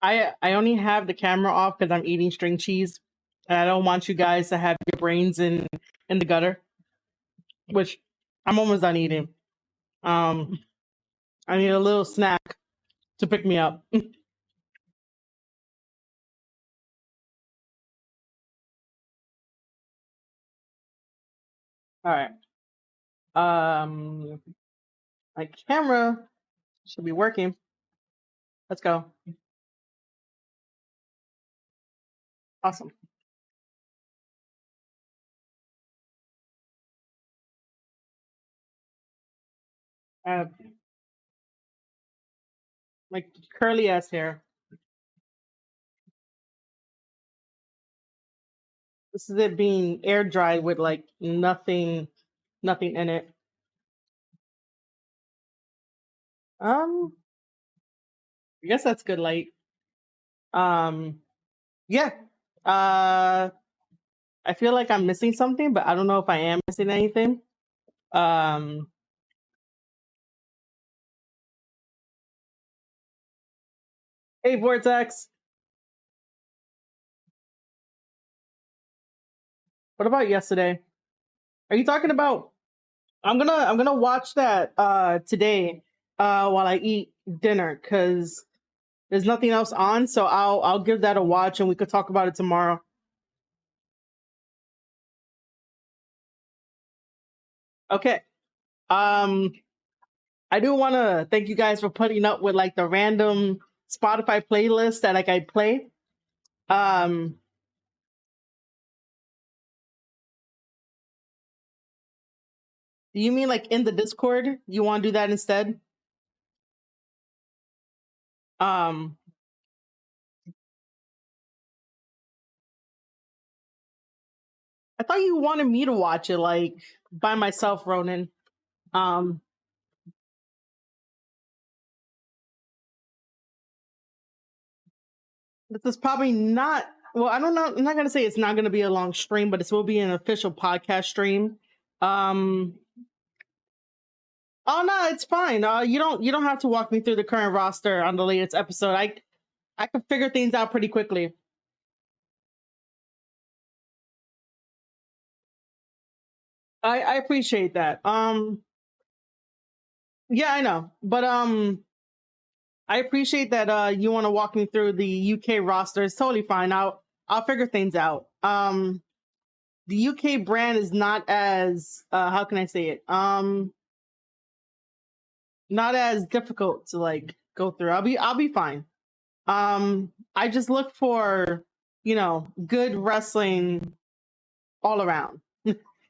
I only have the camera off because I'm eating string cheese, and I don't want you guys to have your brains in the gutter, which I'm almost done eating. Um, I need a little snack to pick me up. All right. Um, my camera should be working. Let's go. Awesome. Uh, my curly ass hair. This is it being air dried with like nothing in it. I guess that's good light. Um, yeah. Uh, I feel like I'm missing something, but I don't know if I am missing anything. Um, hey Vortex, what about yesterday? Are you talking about? I'm gonna watch that today while I eat dinner because there's nothing else on, so I'll give that a watch and we could talk about it tomorrow. Okay. Um, I do want to thank you guys for putting up with like the random Spotify playlist that like I play. Um, do you mean like in the Discord? You want to do that instead? Um, I thought you wanted me to watch it like by myself, Ronan. Um, this is probably not. Well, I don't know. I'm not gonna say it's not gonna be a long stream, but this will be an official podcast stream. Um, oh no, it's fine. You don't have to walk me through the current roster on the latest episode. I can figure things out pretty quickly. I appreciate that. Yeah, I know, but I appreciate that. You want to walk me through the UK roster. It's totally fine. I'll figure things out. The UK brand is not as how can I say it? Not as difficult to like go through. I'll be fine. I just look for good wrestling all around.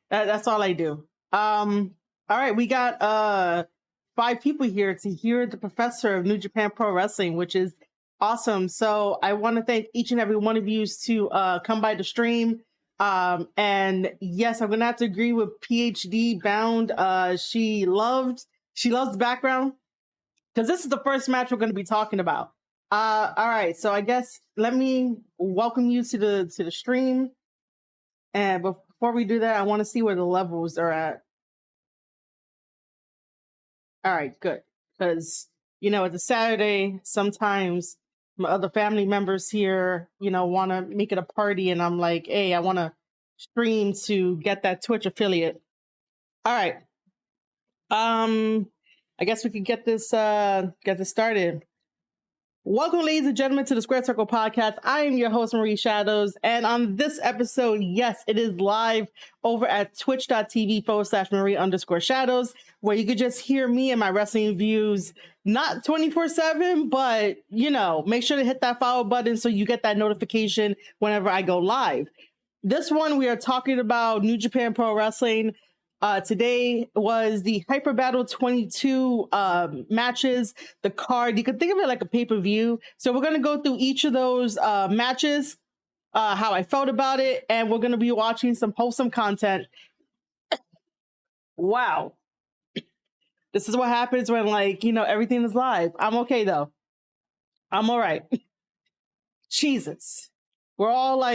That's all I do. All right, we got five people here to hear the professor of New Japan Pro Wrestling, which is awesome. So I want to thank each and every one of you to come by the stream. And yes, I'm gonna have to agree with PhD Bound. She loves the background because this is the first match we're gonna be talking about. All right, so I guess let me welcome you to the stream. And before we do that, I want to see where the levels are at. All right, good. Because, it's a Saturday. Sometimes my other family members here, want to make it a party. And I'm like, hey, I want to stream to get that Twitch affiliate. All right. I guess we could get this started. Welcome, ladies and gentlemen, to the Square Circle Podcast. I am your host, Marie Shadows. And on this episode, yes, it is live over at twitch.tv/Marie_Shadows, where you could just hear me and my wrestling views, not 24/7, but, make sure to hit that follow button so you get that notification whenever I go live. This one, we are talking about New Japan Pro Wrestling. Today was the Hyper Battle 22 matches, the card. You could think of it like a pay-per-view. So we're going to go through each of those matches, how I felt about it, and we're going to be watching some wholesome content. Wow. This is what happens when, everything is live. I'm okay, though. I'm all right. Jesus. We're all,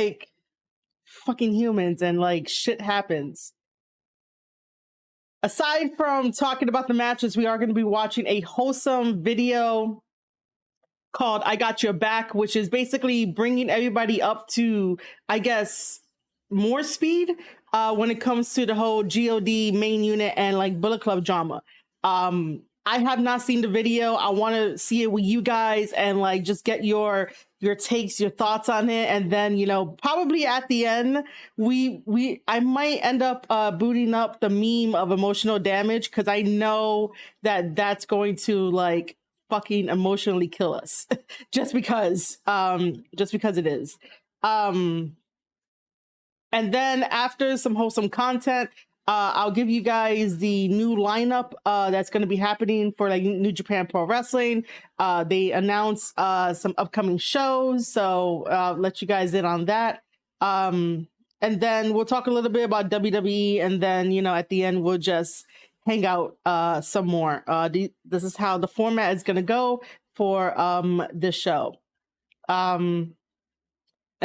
fucking humans, and, shit happens. Aside from talking about the matches, we are going to be watching a wholesome video called I Got Your Back, which is basically bringing everybody up to, I guess, more speed when it comes to the whole G.O.D main unit and like Bullet Club drama. I have not seen the video. I want to see it with you guys and like just get your takes, your thoughts on it, and then probably at the end I might end up booting up the meme of emotional damage, because I know that that's going to like fucking emotionally kill us just because it is. And then after some wholesome content, I'll give you guys the new lineup that's going to be happening for like New Japan Pro Wrestling. They announced some upcoming shows, so let you guys in on that. And then we'll talk a little bit about WWE, and then at the end we'll just hang out some more. This is how the format is going to go for this show. And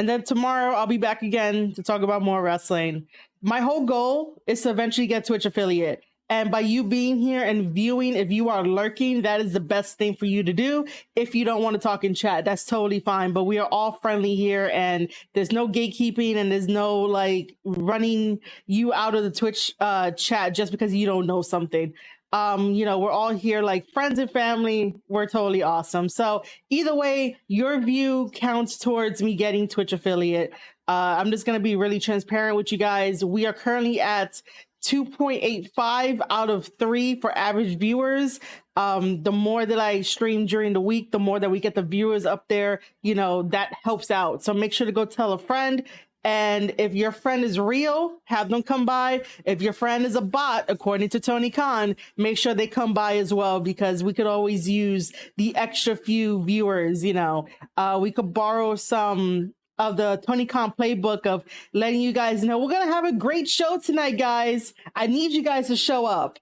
then tomorrow I'll be back again to talk about more wrestling. My whole goal is to eventually get Twitch affiliate. And by you being here and viewing, if you are lurking, that is the best thing for you to do. If you don't want to talk in chat, that's totally fine. But we are all friendly here, and there's no gatekeeping, and there's no like running you out of the Twitch chat just because you don't know something. We're all here like friends and family. We're totally awesome. So either way, your view counts towards me getting Twitch affiliate. I'm just going to be really transparent with you guys. We are currently at 2.85 out of 3 for average viewers. The more that I stream during the week, the more that we get the viewers up there, that helps out. So make sure to go tell a friend. And if your friend is real, have them come by. If your friend is a bot, according to Tony Khan, make sure they come by as well, because we could always use the extra few viewers. We could borrow some of the Tony Khan playbook of letting you guys know we're gonna have a great show tonight, guys. I need you guys to show up.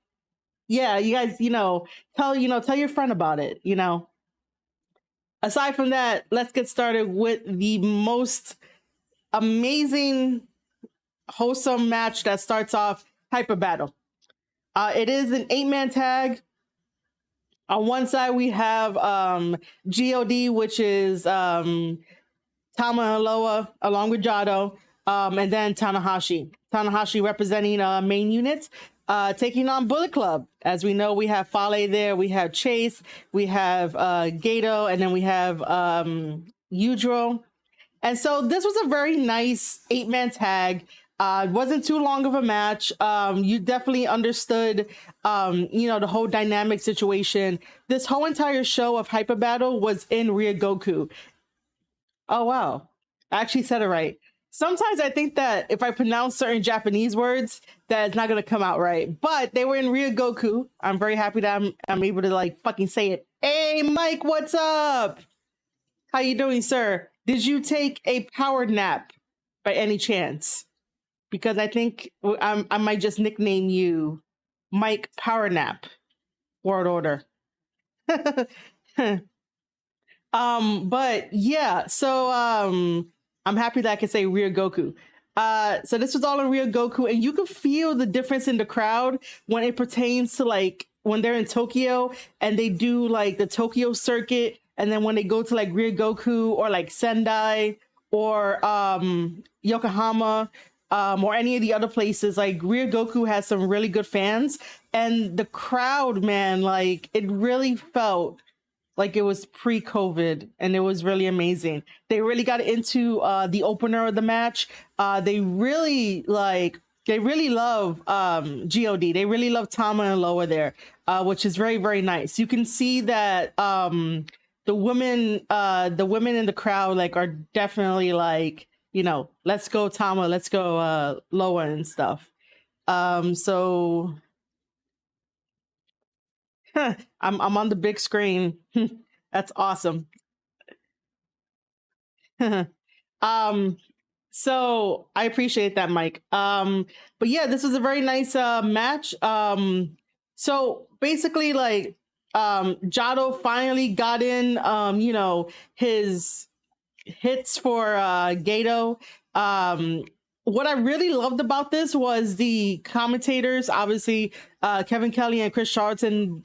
Yeah, you guys, tell your friend about it. Aside from that, let's get started with the most amazing, wholesome match that starts off Hyper Battle. It is an 8-man tag. On one side, we have G.O.D, which is Tama and Loa, along with Jado, and then Tanahashi. Tanahashi representing main unit, taking on Bullet Club. As we know, we have Fale there, we have Chase, we have Gato, and then we have Yujiro. And so this was a very nice 8-man tag. It wasn't too long of a match. You definitely understood, the whole dynamic situation. This whole entire show of Hyper Battle was in Ryogoku. Oh, wow. I actually said it right. Sometimes I think that if I pronounce certain Japanese words, that it's not going to come out right. But they were in Ryogoku. I'm very happy that I'm able to like fucking say it. Hey, Mike, what's up? How you doing, sir? Did you take a power nap by any chance? Because I think I might just nickname you Mike Power Nap. Word order. But yeah, so I'm happy that I can say Ryogoku. So this was all in Ryogoku, and you could feel the difference in the crowd when it pertains to like when they're in Tokyo and they do like the Tokyo circuit. And then when they go to like Ryogoku or like Sendai or Yokohama or any of the other places, like Ryogoku has some really good fans. And the crowd, man, like it really felt like it was pre-COVID, and it was really amazing. They really got into the opener of the match. They really love G.O.D. They really love Tama and Loa there, which is very, very nice. You can see that the women in the crowd like are definitely like, let's go Tama, let's go Loa and stuff. So I'm on the big screen. That's awesome. So I appreciate that, Mike. But yeah, this was a very nice match. So basically like Jado finally got in, his hits for Gato. What I really loved about this was the commentators. Obviously, Kevin Kelly and Chris Charlton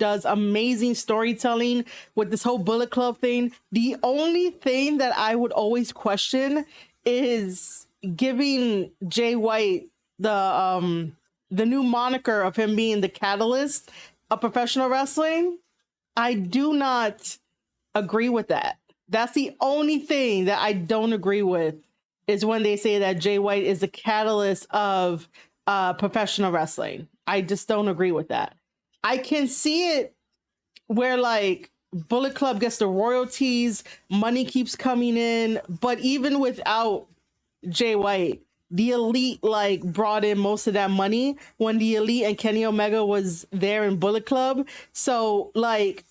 does amazing storytelling with this whole Bullet Club thing. The only thing that I would always question is giving Jay White the new moniker of him being the catalyst of professional wrestling. I do not agree with that. That's the only thing that I don't agree with, is when they say that Jay White is the catalyst of professional wrestling. I just don't agree with that. I can see it where like Bullet Club gets the royalties, money keeps coming in, but even without Jay White, the Elite like brought in most of that money when the Elite and Kenny Omega was there in Bullet Club. So like,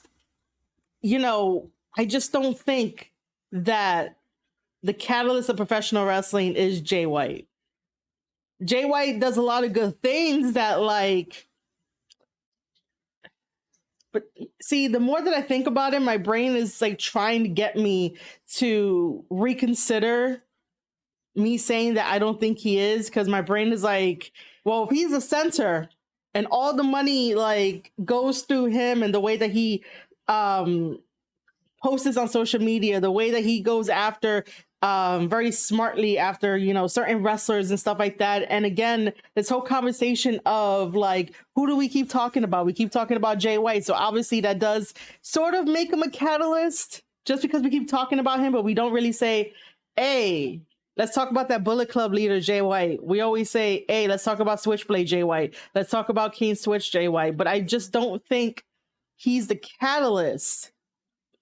you know, I just don't think that the catalyst of professional wrestling is Jay White. Jay White does a lot of good things that like, but see, the more that I think about it, my brain is like trying to get me to reconsider me saying that I don't think he is, because my brain is like, well, if he's a center and all the money like goes through him, and the way that he posts on social media, the way that he goes after very smartly after, you know, certain wrestlers and stuff like that. And again, this whole conversation of like, who do we keep talking about? We keep talking about Jay White. So obviously that does sort of make him a catalyst, just because we keep talking about him, but we don't really say, hey, let's talk about that Bullet Club leader, Jay White. We always say, hey, let's talk about Switchblade Jay White. Let's talk about King Switch Jay White. But I just don't think he's the catalyst.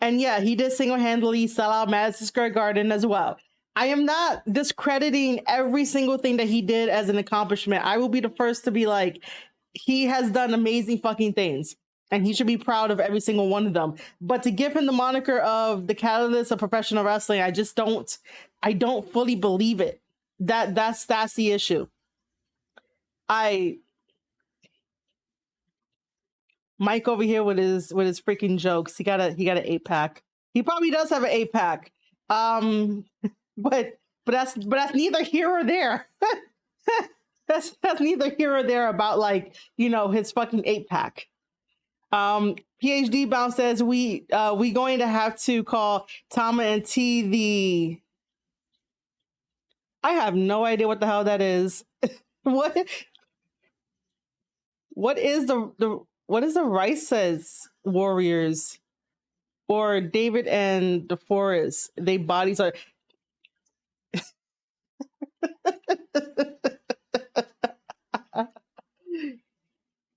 And yeah, he did single-handedly sell out Madison Square Garden as well. I am not discrediting every single thing that he did as an accomplishment. I will be the first to be like, he has done amazing fucking things, and he should be proud of every single one of them. But to give him the moniker of the catalyst of professional wrestling, I don't fully believe it. That's the issue. Mike over here with his freaking jokes. He got an 8-pack. He probably does have an 8-pack. But that's neither here or there. that's neither here or there about like, you know, his fucking 8-pack. PhD Bounce says we going to have to call Tama and T the. I have no idea what the hell that is. What is the Rice says Warriors or David and DeForest? They bodies are.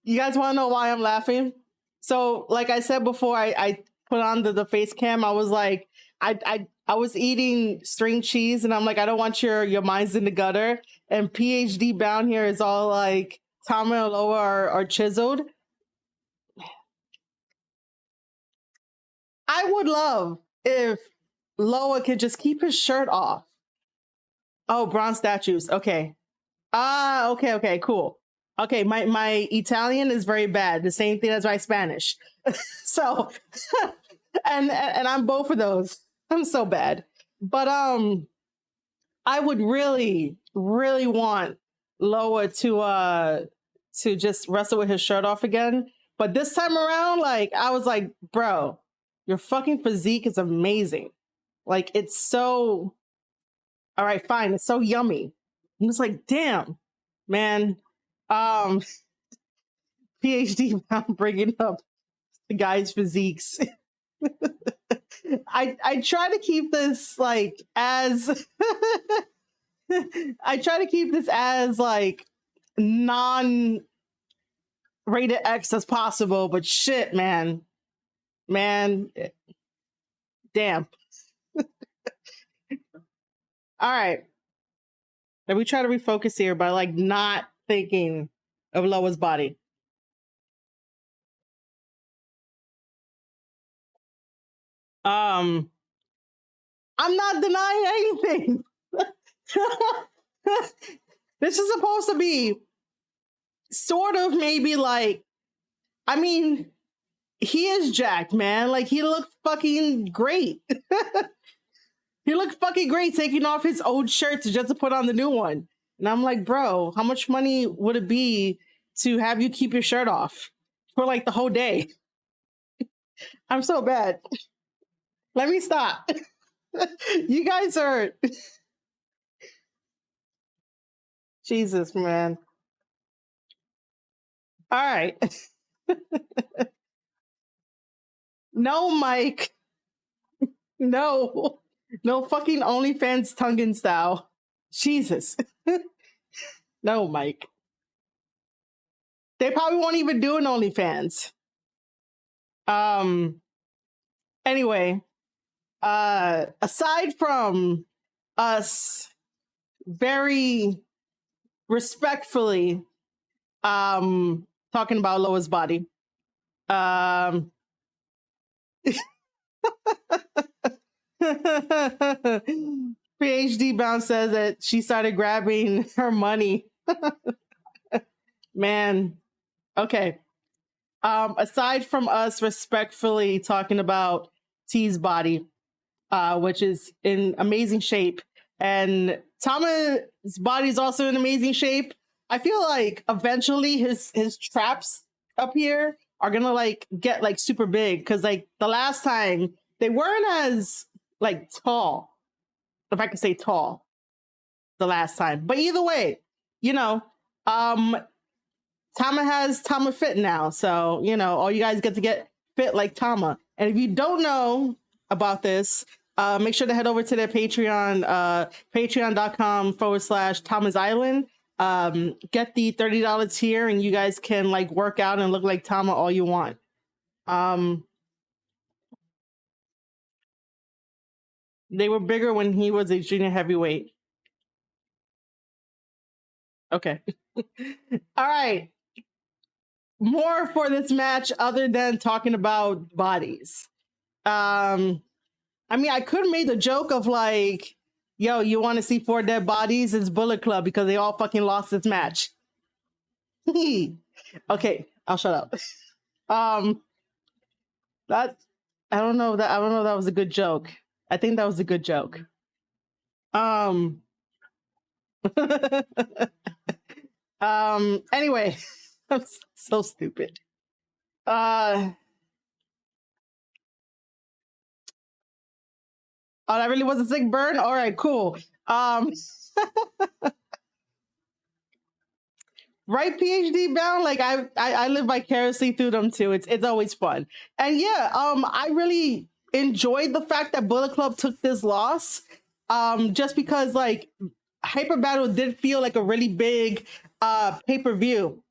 You guys want to know why I'm laughing? So, like I said before, I put on the face cam. I was like, I was eating string cheese, and I'm like, I don't want your minds in the gutter. And PhD Bound here is all like, Tama and Loa are chiseled. I would love if Loa could just keep his shirt off. Oh, bronze statues. Okay. Okay, cool. Okay, my Italian is very bad. The same thing as my Spanish. So, and I'm both of those. I'm so bad. But I would really, really want Loa to just wrestle with his shirt off again. But this time around, like, I was like, bro, your fucking physique is amazing. Like, it's so, all right, fine. It's so yummy. I'm just like, damn, man. PhD, I'm bringing up the guys' physiques. I try to keep this like as I try to keep this as like non-rated X as possible, but shit, man, damn. All right, let me try to refocus here by like not thinking of Loa's body. I'm not denying anything. This is supposed to be sort of maybe like, I mean, he is jacked, man. Like, he looked fucking great. He looked fucking great taking off his old shirt just to put on the new one. And I'm like, bro, how much money would it be to have you keep your shirt off for like the whole day? I'm so bad. Let me stop. You guys are Jesus, man. All right. No, Mike. No. No fucking OnlyFans tongue style. Jesus. No, Mike. They probably won't even do an OnlyFans. Anyway, aside from us very respectfully talking about Loa's body, PhD Bounce says that she started grabbing her money. Man, okay. Aside from us respectfully talking about T's body, which is in amazing shape, and Tama's body is also in amazing shape, I feel like eventually his traps up here are gonna like get like super big, because like the last time they weren't as like tall, if I could say tall, the last time. But either way, you know, Tama has Tama Fit now. So, you know, all you guys get to get fit like Tama. And if you don't know about this, make sure to head over to their Patreon, patreon.com/Tama's Island. Get the $30 tier and you guys can like work out and look like Tama all you want. They were bigger when he was a junior heavyweight. Okay. All right. More for this match other than talking about bodies. I mean, I could have made the joke of like, yo, you want to see 4 dead bodies? It's Bullet Club because they all fucking lost this match. Okay, I'll shut up. That I don't know that was a good joke. I think that was a good joke. Anyway, I'm so stupid. Oh, that really was a sick burn? All right, cool. Right, PhD Bound? Like I live vicariously through them too. It's always fun. And yeah, I really enjoyed the fact that Bullet Club took this loss. Just because like Hyper Battle did feel like a really big pay-per-view.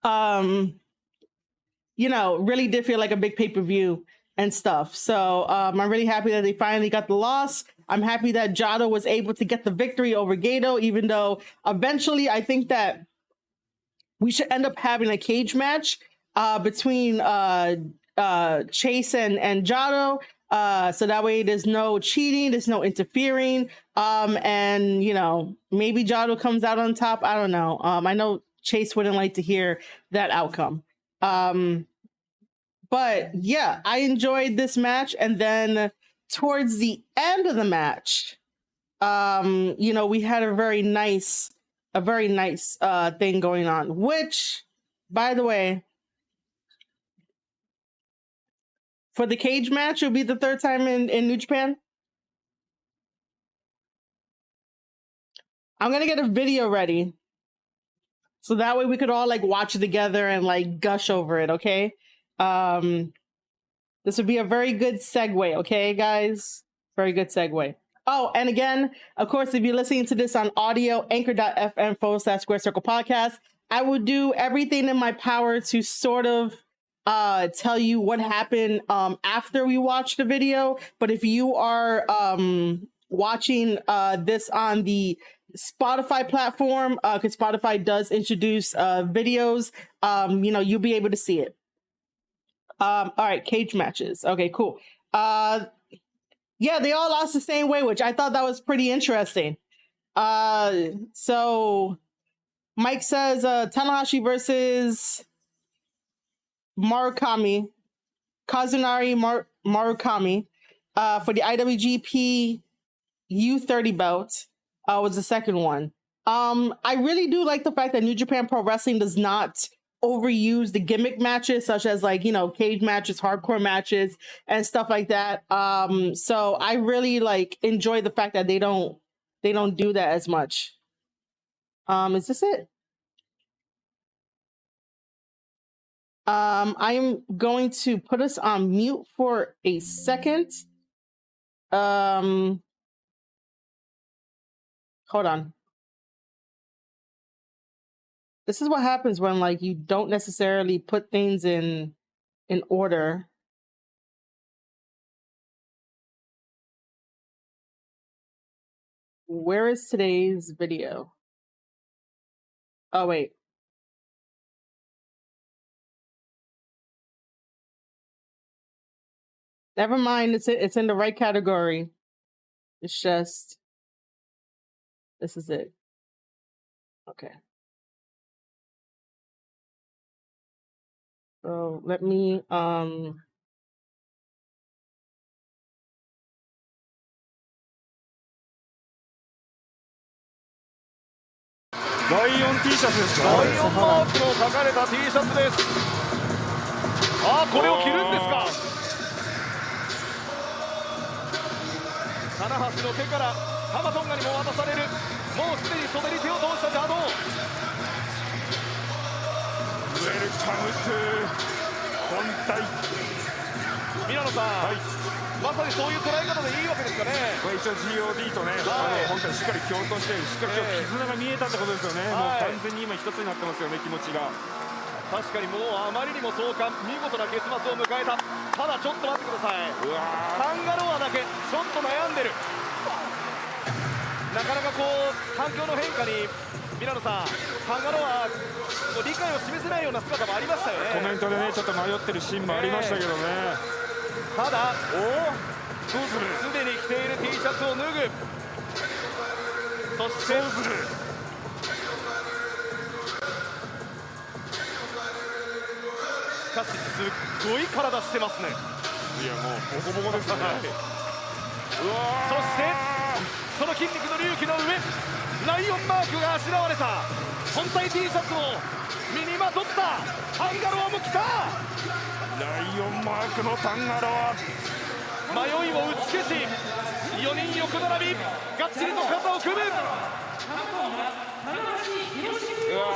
You know, really did feel like a big pay-per-view and stuff. So I'm really happy that they finally got the loss. I'm happy that G.O.D was able to get the victory over G.O.D, even though eventually I think that we should end up having a cage match between Chase and G.O.D. So that way there's no cheating, there's no interfering. And you know, maybe G.O.D comes out on top. I don't know. I know Chase wouldn't like to hear that outcome. But yeah, I enjoyed this match. And then towards the end of the match, you know, we had a very nice thing going on, which, by the way, for the cage match, it'll be the 3rd time in New Japan. I'm gonna get a video ready so that way we could all like watch it together and like gush over it. Okay. This would be a very good segue. Okay, guys, very good segue. Oh, and again, of course, if you're listening to this on audio, anchor.fm/Square Circle Podcast, I will do everything in my power to sort of tell you what happened after we watch the video. But if you are watching this on the Spotify platform, because Spotify does introduce videos, you know, you'll be able to see it. All right, cage matches. Okay, cool. Yeah, they all lost the same way, which I thought that was pretty interesting. So Mike says Tanahashi versus Kazunari Marukami for the IWGP U30 belt was the second one. I really do like the fact that New Japan Pro Wrestling does not overuse the gimmick matches, such as like, cage matches, hardcore matches, and stuff like that. So I really like enjoy the fact that they don't do that as much. Is this it? I'm going to put us on mute for a second. Hold on. This is what happens when like you don't necessarily put things in order. Where is today's video? Oh wait. Never mind, it's in the right category. It's just this is it. Okay. So let meライオン T シャツですか？ライオンマークの書かれた T シャツです。あ、これを着るんですか？棚橋の手からハマトンガにも渡される。もうすでに袖に手を通したジャドウ。ウェルカムトゥ本体。ミラノさん、はい、まさにそういう捉え方でいいわけですかね。これ一応 G.O.D とね、本体しっかり共闘して、しっかり絆が見えたってことですよね。もう完全に今一つになってますよね、気持ちが。確かにもうあまりにも壮観、見事な結末を迎えた。ただちょっと待ってください。タンガロアだけちょっと悩んでる。なかなかこう環境の変化にミラノさん、タンガロア理解を示せないような姿もありましたよね。コメントでね、ちょっと迷ってるシーンもありましたけどね。ただ、どうする？すでに着ている T シャツを脱ぐ。そしてどうする？しかしすっごい体してますね。いやもうボコボコですね。うわそしてその筋肉の隆起の上、ライオンマークがあしらわれた本体 T シャツを身にまとったタンガロアも来た。ライオンマークのタンガロア、迷いを打ち消し4人横並び、がっちりと肩を組む。うわ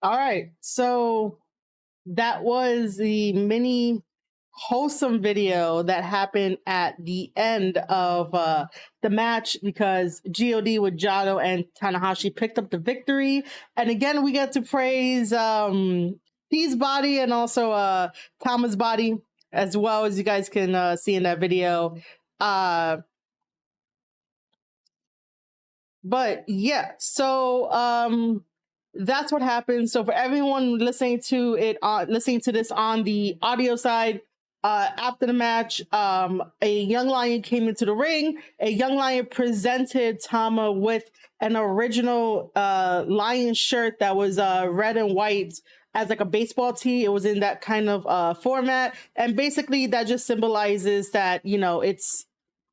All right, so that was the mini wholesome video that happened at the end of the match, because G.O.D with Jado and Tanahashi picked up the victory. And again, we get to praise P's body and also Tama's body as well, as you guys can see in that video. But yeah, so that's what happened. So for everyone listening to this on the audio side, after the match, a young lion came into the ring. A young lion presented Tama with an original lion shirt that was red and white as like a baseball tee. It was in that kind of format, and basically that just symbolizes that, it's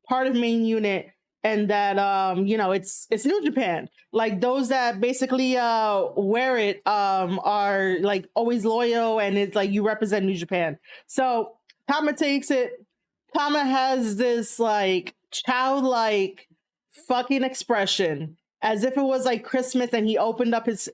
part of main unit, and that it's New Japan. Like those that basically wear it are like always loyal, and it's like you represent New Japan. So Tama takes it. Tama has this like childlike fucking expression, as if it was like Christmas and he opened up his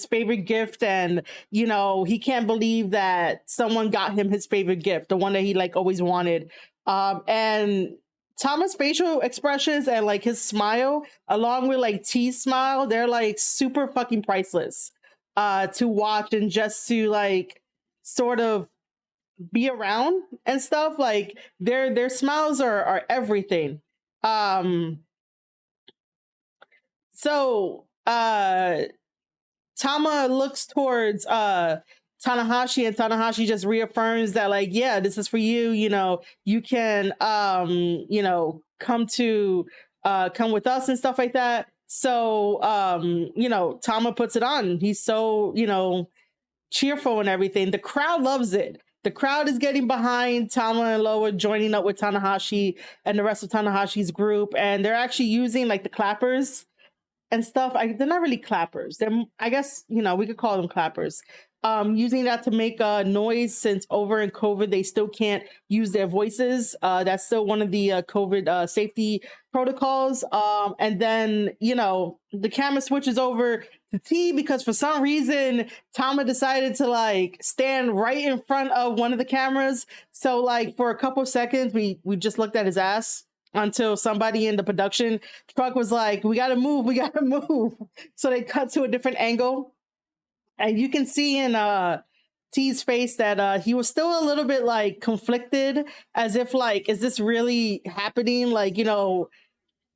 favorite gift, and he can't believe that someone got him his favorite gift, the one that he like always wanted. And Tama's facial expressions and like his smile, along with like T's smile, they're like super fucking priceless to watch, and just to like sort of be around and stuff. Like their smiles are everything. So Tama looks towards Tanahashi, and Tanahashi just reaffirms that, like, yeah, this is for you. You can come with us and stuff like that. So Tama puts it on. He's so cheerful and everything. The crowd loves it. The crowd is getting behind Tama and Loa joining up with Tanahashi and the rest of Tanahashi's group, and they're actually using like the clappers and stuff. They're not really clappers. I guess, we could call them clappers. Using that to make noise, since over in COVID they still can't use their voices. That's still one of the COVID safety protocols. And then the camera switches over to T because for some reason Tama decided to like stand right in front of one of the cameras. So like for a couple seconds we just looked at his ass until somebody in the production truck was like, we gotta move, we gotta move. So they cut to a different angle. And you can see in T's face that he was still a little bit like conflicted, as if like, is this really happening? Like,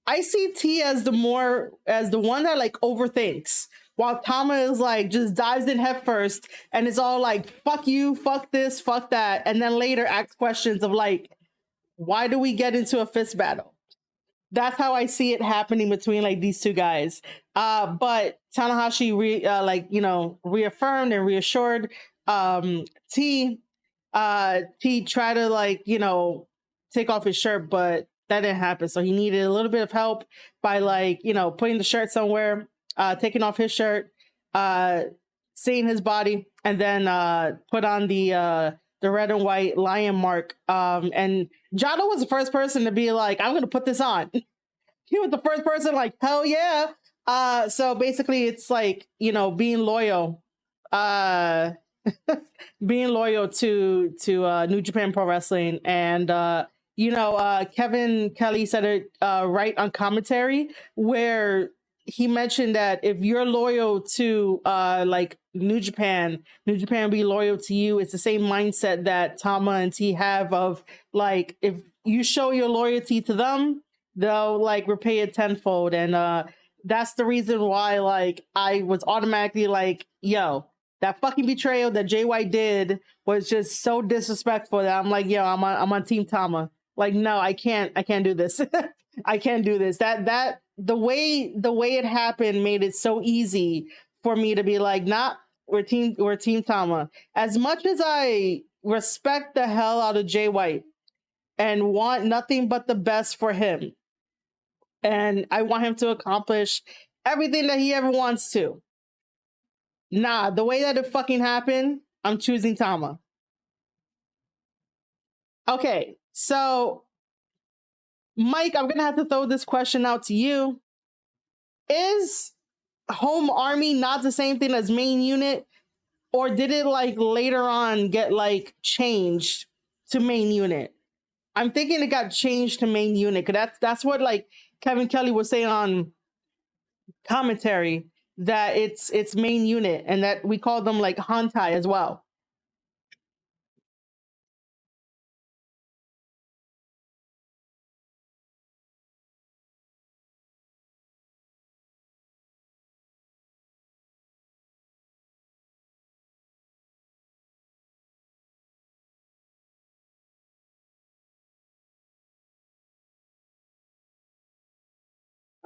I see T as the one that like overthinks, while Tama is like just dives in head first and it's all like, fuck you, fuck this, fuck that. And then later asks questions of like, why do we get into a fist battle? That's how I see it happening between like these two guys. But Tanahashi reaffirmed and reassured T. T tried to like, take off his shirt, but that didn't happen. So he needed a little bit of help by like, putting the shirt somewhere, taking off his shirt, seeing his body, and then put on the red and white lion mark. And Jado was the first person to be like, I'm gonna put this on. He was the first person like, hell yeah. So basically it's like, being loyal. Being loyal to New Japan Pro Wrestling. And Kevin Kelly said it right on commentary, where he mentioned that if you're loyal to like New Japan will be loyal to you. It's the same mindset that Tama and T have of like, if you show your loyalty to them, they'll like repay it tenfold. And that's the reason why like I was automatically like, yo, that fucking betrayal that Jay White did was just so disrespectful that I'm like, yo, I'm on Team Tama. Like, no, I can't do this. I can't do this. That the way it happened made it so easy for me to be like, nah, we're Team Tama. As much as I respect the hell out of Jay White and want nothing but the best for him, and I want him to accomplish everything that he ever wants to, nah, the way that it fucking happened, I'm choosing Tama. Okay, so Mike, I'm gonna have to throw this question out to you. Is Home Army not the same thing as main unit, or did it like later on get like changed to main unit? I'm thinking it got changed to main unit because that's what like Kevin Kelly was saying on commentary, that it's main unit and that we call them like Hantai as well.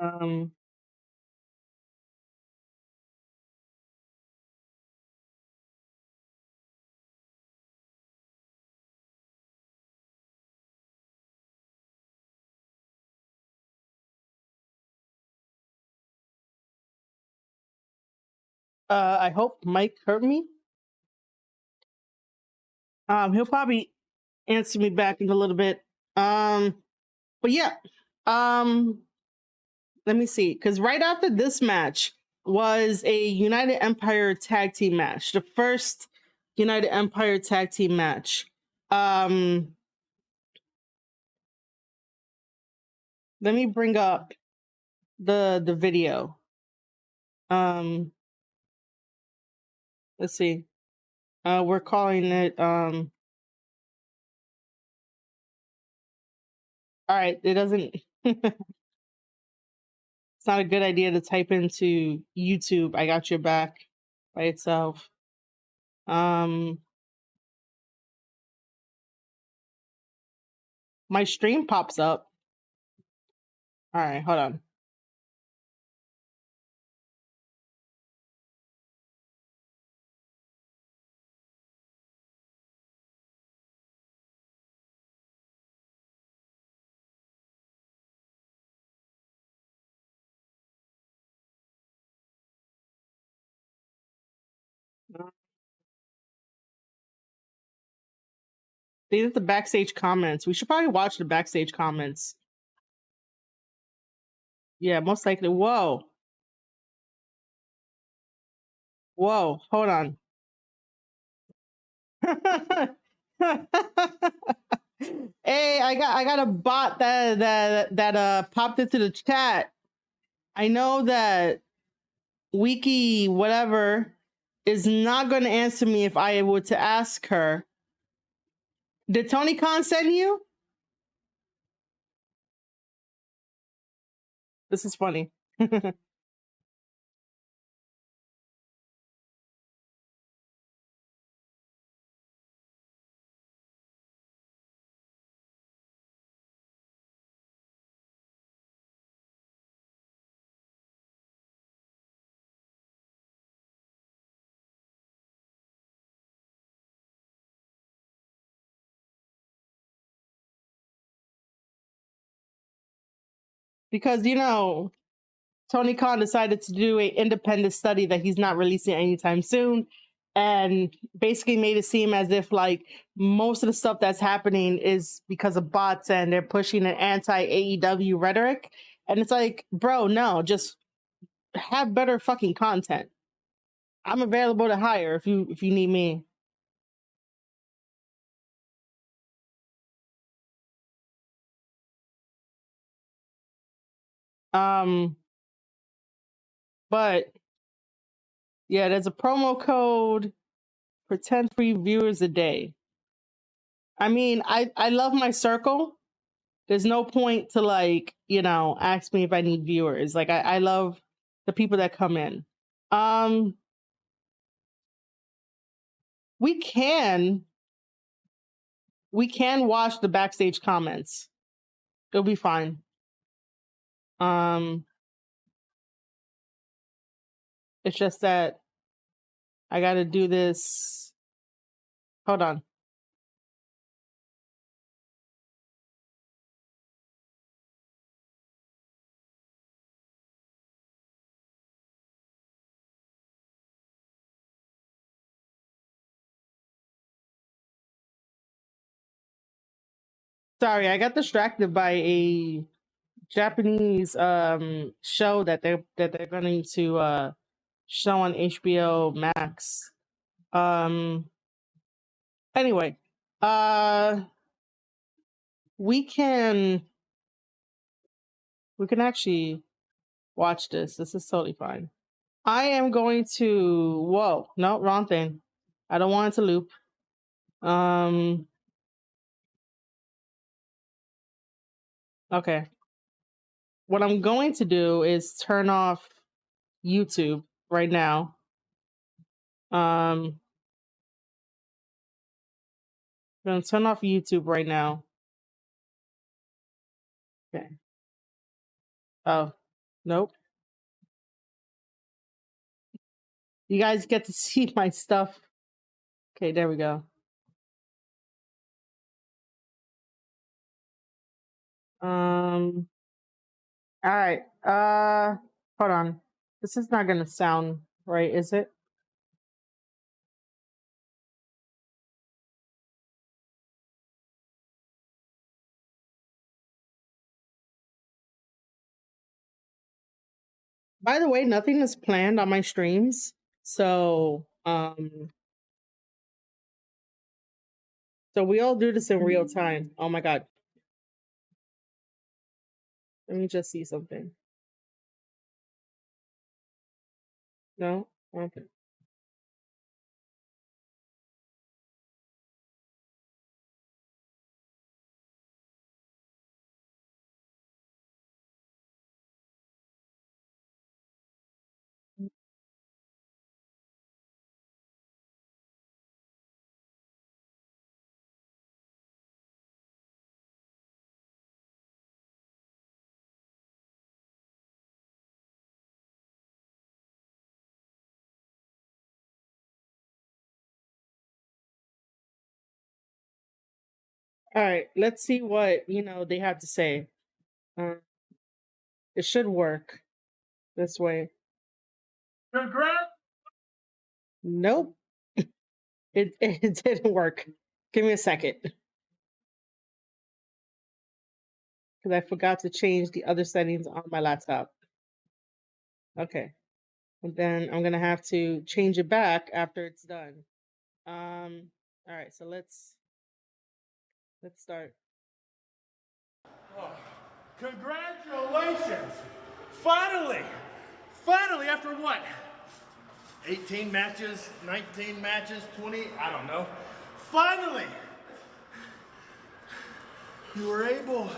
Um, I hope Mike heard me. He'll probably answer me back in a little bit. But yeah. Let me see, because right after this match was a United Empire tag team match, the first United Empire tag team match. Let me bring up the video. Let's see. We're calling it all right, it doesn't it's not a good idea to type into YouTube I got your back by itself. My stream pops up. All right, hold on. They did the backstage comments. We should probably watch the backstage comments. Yeah, most likely. Whoa. Whoa. Hold on. Hey, I got a bot that popped into the chat. I know that Wiki whatever is not going to answer me if I were to ask her. Did Tony Khan send you? This is funny. Because, you know, Tony Khan decided to do an independent study that he's not releasing anytime soon, and basically made it seem as if like most of the stuff that's happening is because of bots and they're pushing an anti-AEW rhetoric. And it's like, bro, no, just have better fucking content. I'm available to hire if you need me. But yeah, there's a promo code for 10 free viewers a day. I mean, I love my circle. There's no point to like, you know, ask me if I need viewers. Like I love the people that come in. We can watch the backstage comments. It'll be fine. It's just that I got to do this. Hold on. Sorry, I got distracted by a Japanese show that they're going to show on HBO Max. Anyway, we can actually watch this. This is totally fine. I am going to whoa, no, wrong thing. I don't want it to loop. Okay. What I'm going to do is turn off YouTube right now. I'm gonna turn off YouTube right now. Okay. Oh, nope. You guys get to see my stuff. Okay, there we go. All right. Hold on. This is not gonna sound right, is it? By the way, nothing is planned on my streams. So we all do this in real time. Oh my god. Let me just see something. No? Okay. All right, let's see what they have to say. It should work this way. Nope, it didn't work. Give me a second. because I forgot to change the other settings on my laptop. Okay. And then I'm gonna have to change it back after it's done. All right, so let's start. Oh, congratulations! Finally! Finally, after what? 18 matches, 19 matches, 20, I don't know. Finally! You were able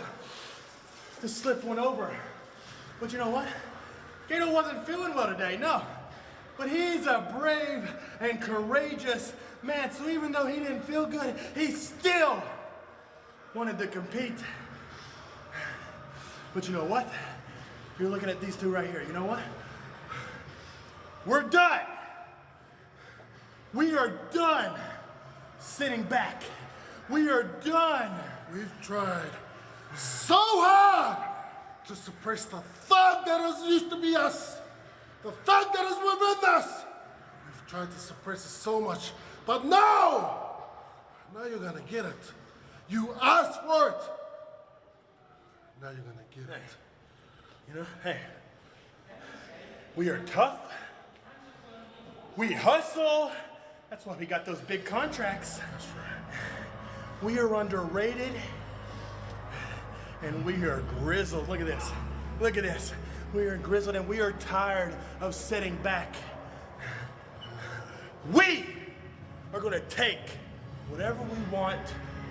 to slip one over. But you know what? G.O.D wasn't feeling well today, no. But he's a brave and courageous man, so even though he didn't feel good, he still wanted to compete. But you know what? If you're looking at these two right here, you know what? We're done. We are done sitting back. We are done. We've tried so hard to suppress the thug that is used to be us. The thug that is within us. We've tried to suppress it so much, but now you're gonna get it. You asked for it. Now you're gonna get it. You know, hey, we are tough. We hustle. That's why we got those big contracts. That's right. We are underrated. And we are grizzled. Look at this. Look at this. We are grizzled and we are tired of sitting back. We are going to take whatever we want,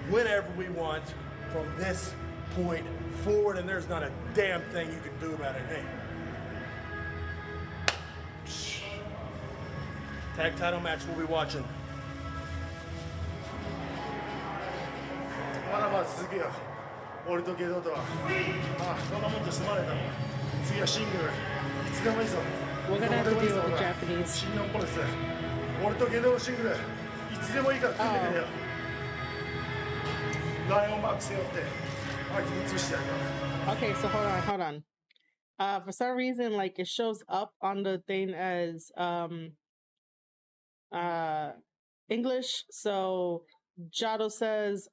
whenever we want, from this point forward, and there's not a damn thing you can do about it. Hey. Tag title match we'll be watching. まだまだ続くよ。俺とG.O.Dとは。ああ、そんなもんじゃ済まねえだろ。次はシングル。いつでもいいぞ。 We're gonna have to deal with the Japanese. 新日本プロレス。俺とG.O.Dのシングル。いつでもいいから組んでくれよ。ライオンマーク背負って相手に潰してやるから。 Okay, so hold on. For some reason, like it shows up on the thing as English. So G.O.D says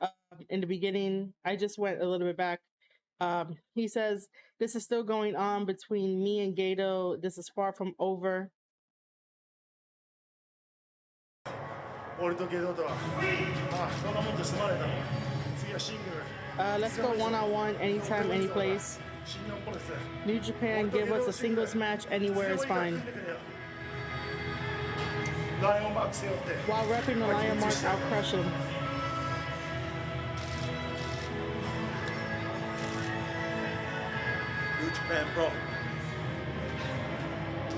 in the beginning, I just went a little bit back. He says, "This is still going on between me and G.O.D. This is far from over." 俺とG.O.Dとは。ああ、そんなもんじゃ済まねえだろ。次はシングル。 Let's go one-on-one, anytime, any place. New Japan, give us a singles match anywhere is fine. While repping the Lion Mark, I'll crush him. New Japan Pro.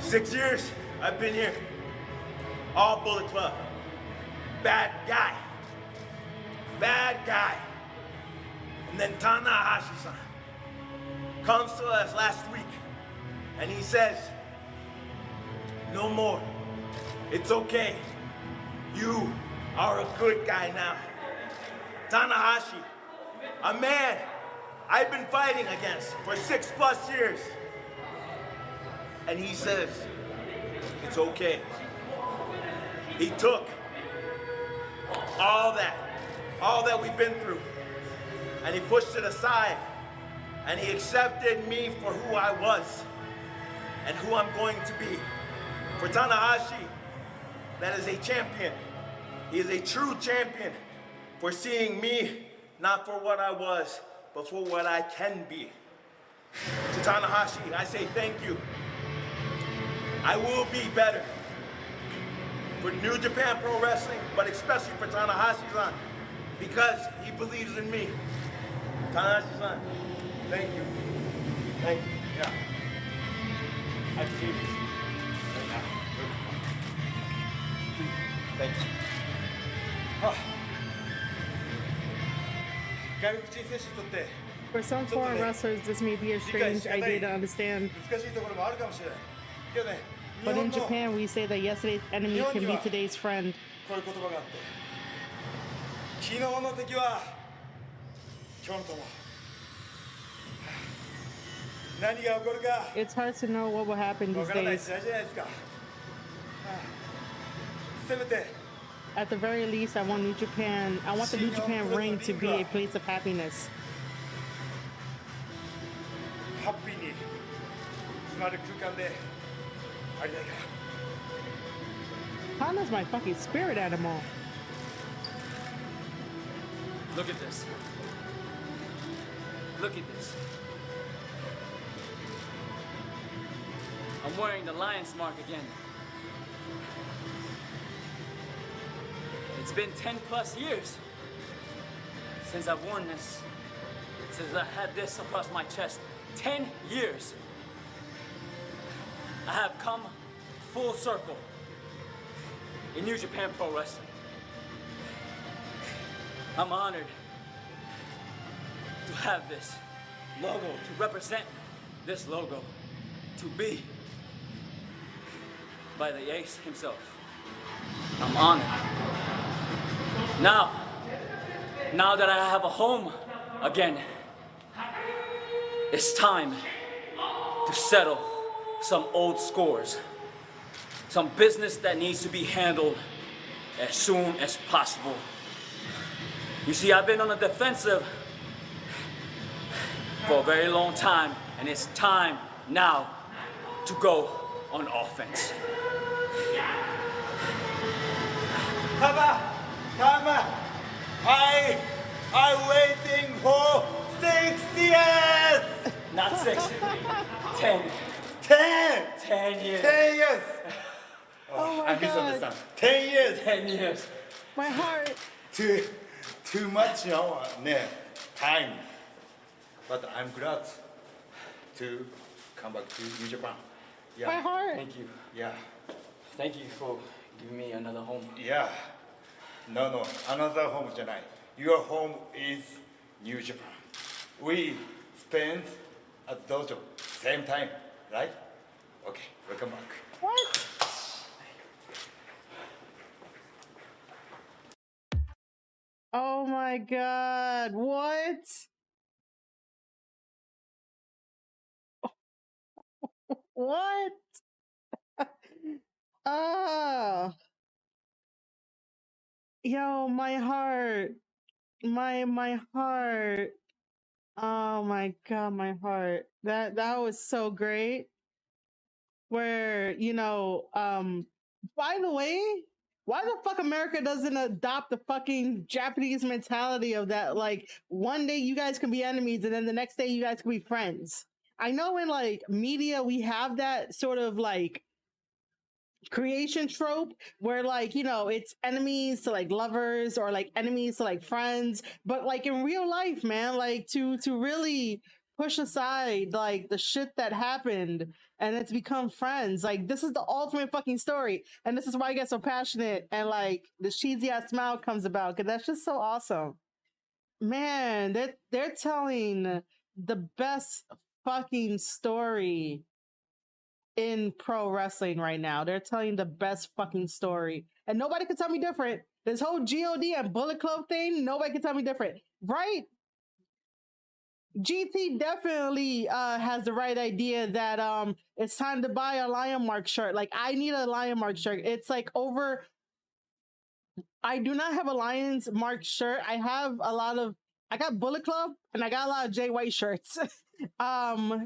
6 years I've been here. All Bullet Club. Bad guy. Bad guy. And then Tanahashi-san comes to us last week and he says, "No more. It's okay. You are a good guy now." Tanahashi, a man I've been fighting against for 6+ years. And he says, it's okay. He took all that we've been through, and he pushed it aside, and he accepted me for who I was and who I'm going to be. For Tanahashi, that is a champion. He is a true champion for seeing me not for what I was, but for what I can be. To Tanahashi, I say thank you. I will be better for New Japan Pro Wrestling, but especially for Tanahashi-san, because he believes in me. Tanahashi-san, thank you. Thank you. Yeah. I see this right now. Thank you. For some foreign wrestlers, this may be a strange idea to understand. But in Japan, we say that yesterday's enemy can be today's friend. It's hard to know what will happen these days. At the very least, I want the New Japan ring to be a place of happiness. ハッピーに詰まる空間でありたいから。Panda's my fucking spirit animal. Look at this. Look at this. I'm wearing the lion's mark again. It's been 10 plus years since I've worn this, since I had this across my chest. 10 years. I have come full circle in New Japan Pro Wrestling. I'm honored to have this logo, to represent this logo, to be by the ace himself. I'm honored. Now that I have a home again, it's time to settle some old scores. Some business that needs to be handled as soon as possible. You see, I've been on the defensive for a very long time, and it's time now to go on offense. Tama, I waiting for 6 years. Not 6, 10. 10. 10 years. 10 years. Oh my I God. misunderstand. 10 years. 10 years. My heart. Too much time. But I'm glad to come back to New Japan. Yeah. My heart. Thank you. Yeah. Thank you for giving me another home. Yeah. No. Another home じゃない. Your home is New Japan. We spend at dojo same time, right? Okay, welcome back. What? Oh my God. What? What? Oh. Yo, my heart. My heart. Oh my God, my heart. That was so great. Where, by the way, why the fuck America doesn't adopt the fucking Japanese mentality of that, like, one day you guys can be enemies and then the next day you guys can be friends? I know in like media we have that sort of like creation trope where like it's enemies to like lovers or like enemies to like friends, but like in real life, man, like to really push aside like the shit that happened and it's become friends. Like this is the ultimate fucking story, and this is why I get so passionate and like the cheesy ass smile comes about, because that's just so awesome, man. They're telling the best fucking story in pro wrestling right now. They're telling the best fucking story, and nobody can tell me different. This whole G.O.D and Bullet Club thing, nobody can tell me different, right? GT definitely has the right idea that it's time to buy a Lion Mark shirt. Like I need a Lion Mark shirt. It's like over. I do not have a Lions Mark shirt. I got Bullet Club and I got a lot of Jay White shirts.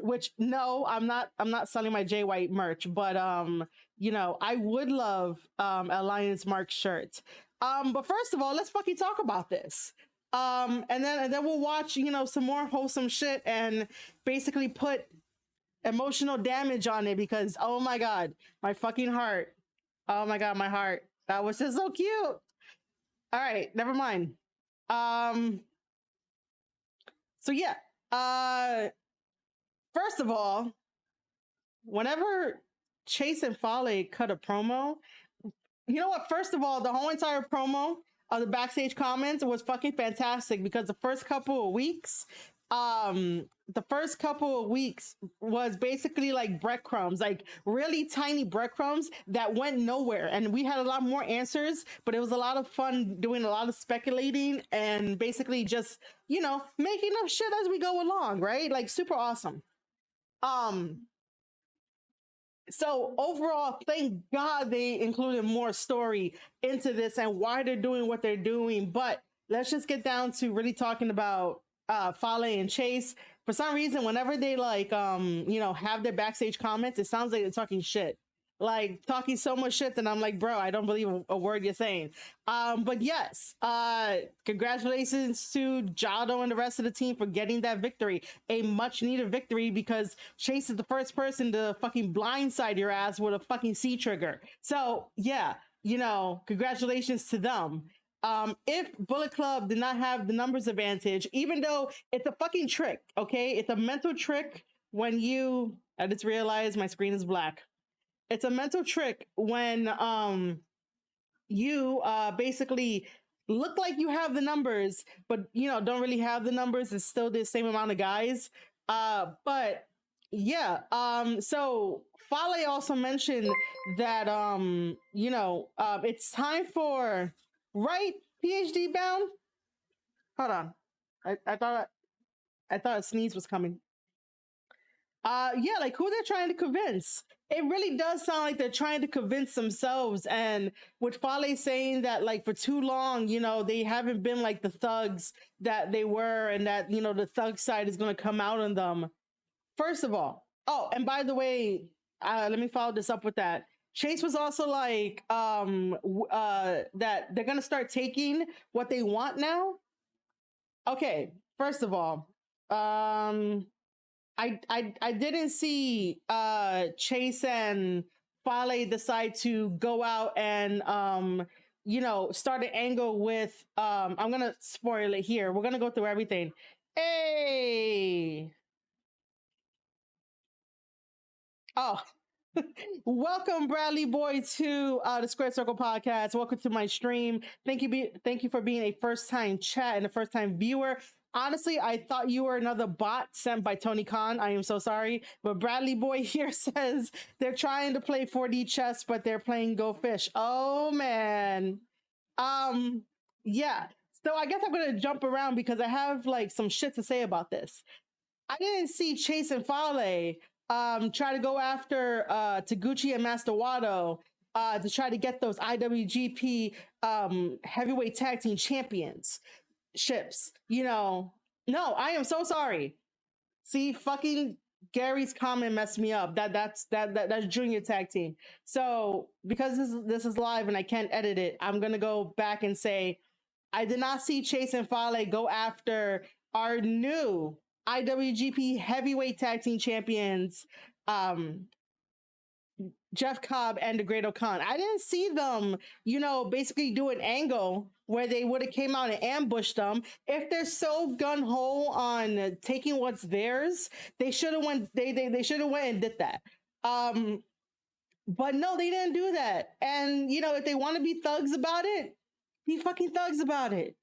Which no, I'm not selling my Jay White merch, but I would love a Lions Mark shirt. But first of all, let's fucking talk about this. And then we'll watch, some more wholesome shit and basically put emotional damage on it, because oh my God, my fucking heart. Oh my God, my heart. That was just so cute. All right, never mind. So yeah. First of all, whenever Chase and Fale cut a promo, you know what? First of all, the whole entire promo of the backstage comments was fucking fantastic, because the first couple of weeks was basically like breadcrumbs, like really tiny breadcrumbs that went nowhere. And we had a lot more answers, but it was a lot of fun doing a lot of speculating and basically just, making up shit as we go along, right? Like super awesome. So overall, thank God they included more story into this and why they're doing what they're doing. But let's just get down to really talking about Fale and Chase. For some reason, whenever they like have their backstage comments, it sounds like they're talking shit. Like talking so much shit that I'm like, bro, I don't believe a word you're saying. But yes, congratulations to G.O.D and the rest of the team for getting that victory. A much needed victory because Chase is the first person to fucking blindside your ass with a fucking C trigger. So yeah, congratulations to them. If Bullet Club did not have the numbers advantage, even though it's a fucking trick, okay? It's a mental trick when I just realized my screen is black. It's a mental trick when you basically look like you have the numbers, but don't really have the numbers. It's still the same amount of guys. But yeah, so Fale also mentioned that it's time for PhD bound. Hold on. I thought a sneeze was coming. Yeah, like who they're trying to convince. It really does sound like they're trying to convince themselves. And with Fale saying that like for too long, they haven't been like the thugs that they were, and that the thug side is going to come out on them. First of all, oh, and by the way, let me follow this up with that. Chase was also like that they're going to start taking what they want now. Okay, first of all, I didn't see Chase and Fale decide to go out and start an angle with I'm gonna spoil it here. We're gonna go through everything. Hey. Oh. Welcome, Bradley Boy, to the Squared Circle Podcast. Welcome to my stream. Thank you for being a first-time chat and a first-time viewer. Honestly, I thought you were another bot sent by Tony Khan. I am so sorry. But Bradley Boy here says they're trying to play 4D chess, but they're playing Go Fish. Oh, man. Yeah. So I guess I'm going to jump around because I have like some shit to say about this. I didn't see Chase and Fale try to go after Taguchi and Master Wado to try to get those IWGP heavyweight tag team champions ships. No, I am so sorry. See, fucking Gary's comment messed me up. That's junior tag team. So because this is live and I can't edit it, I'm gonna go back and say I did not see Chase and Fale go after our new IWGP heavyweight tag team champions, Jeff Cobb and the Great O'Khan. I didn't see them, basically do an angle where they would have came out and ambushed them. If they're so gun-ho on taking what's theirs, they should have went. They should have went and did that. But no, they didn't do that. And if they want to be thugs about it, be fucking thugs about it.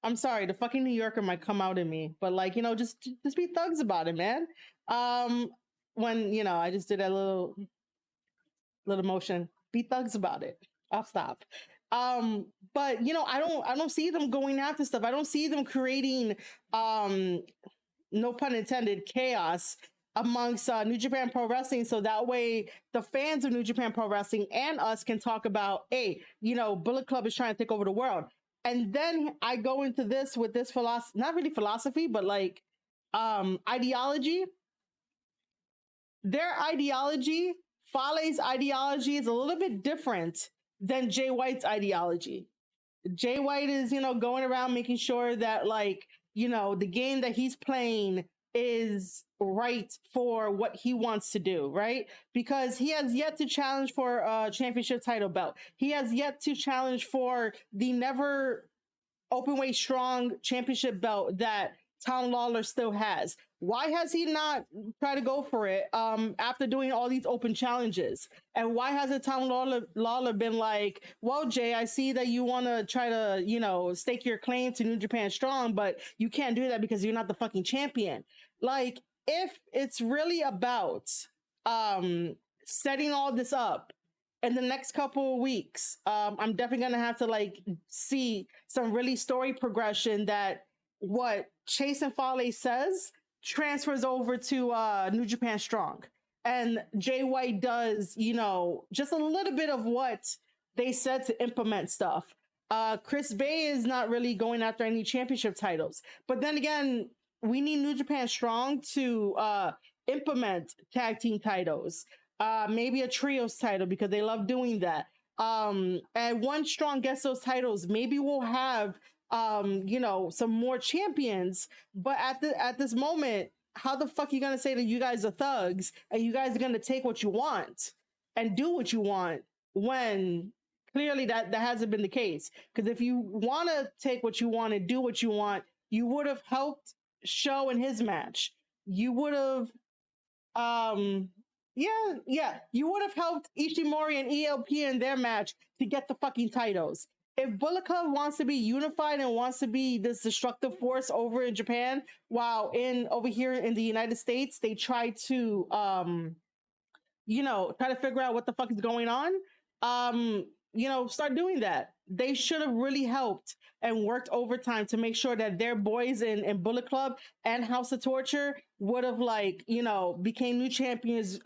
I'm sorry, the fucking New Yorker might come out in me, but like, just be thugs about it, man. When, I just did a little motion, be thugs about it. I'll stop. But I don't see them going after stuff. I don't see them creating, no pun intended, chaos amongst New Japan Pro Wrestling, so that way the fans of New Japan Pro Wrestling and us can talk about, hey, Bullet Club is trying to take over the world. And then I go into this with this philosophy, not really philosophy, but like ideology. Their ideology, Fale's ideology, is a little bit different than Jay White's ideology. Jay White is, going around making sure that like, the game that he's playing is right for what he wants to do, right? Because he has yet to challenge for a championship title belt. He has yet to challenge for the never openweight strong championship belt that Tom Lawler still has. Why has he not tried to go for it after doing all these open challenges? And why hasn't Tom Lawler been like, well, Jay, I see that you want to try to, stake your claim to New Japan Strong, but you can't do that because you're not the fucking champion. Like, if it's really about setting all this up in the next couple of weeks, I'm definitely going to have to like see some really story progression that what Chase and Fale says transfers over to New Japan Strong. And Jay White does, just a little bit of what they said to implement stuff. Chris Bay is not really going after any championship titles. But then again, we need New Japan Strong to implement tag team titles. Maybe a trios title because they love doing that. And once Strong gets those titles, maybe we'll have some more champions. But at this moment, how the fuck you gonna say that you guys are thugs and you guys are gonna take what you want and do what you want when clearly that hasn't been the case? Because if you want to take what you want and do what you want, you would have helped Show in his match. You would have you would have helped Ishimori and ELP in their match to get the fucking titles. If Bullet Club wants to be unified and wants to be this destructive force over in Japan, while over here in the United States, they try to try to figure out what the fuck is going on, start doing that. They should have really helped and worked overtime to make sure that their boys in Bullet Club and House of Torture would have became new champions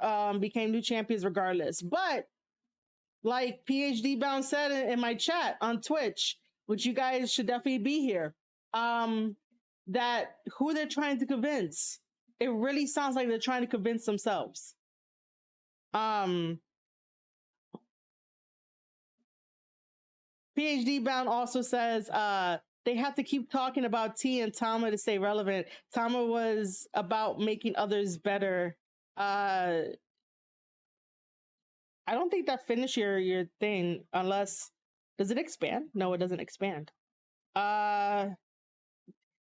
regardless. But like PhD Bound said in my chat on Twitch, which you guys should definitely be here, that who they're trying to convince, it really sounds like they're trying to convince themselves. PhD Bound also says they have to keep talking about T and Tama to stay relevant. Tama was about making others better. I don't think that finished your thing unless does it expand? No, it doesn't expand. And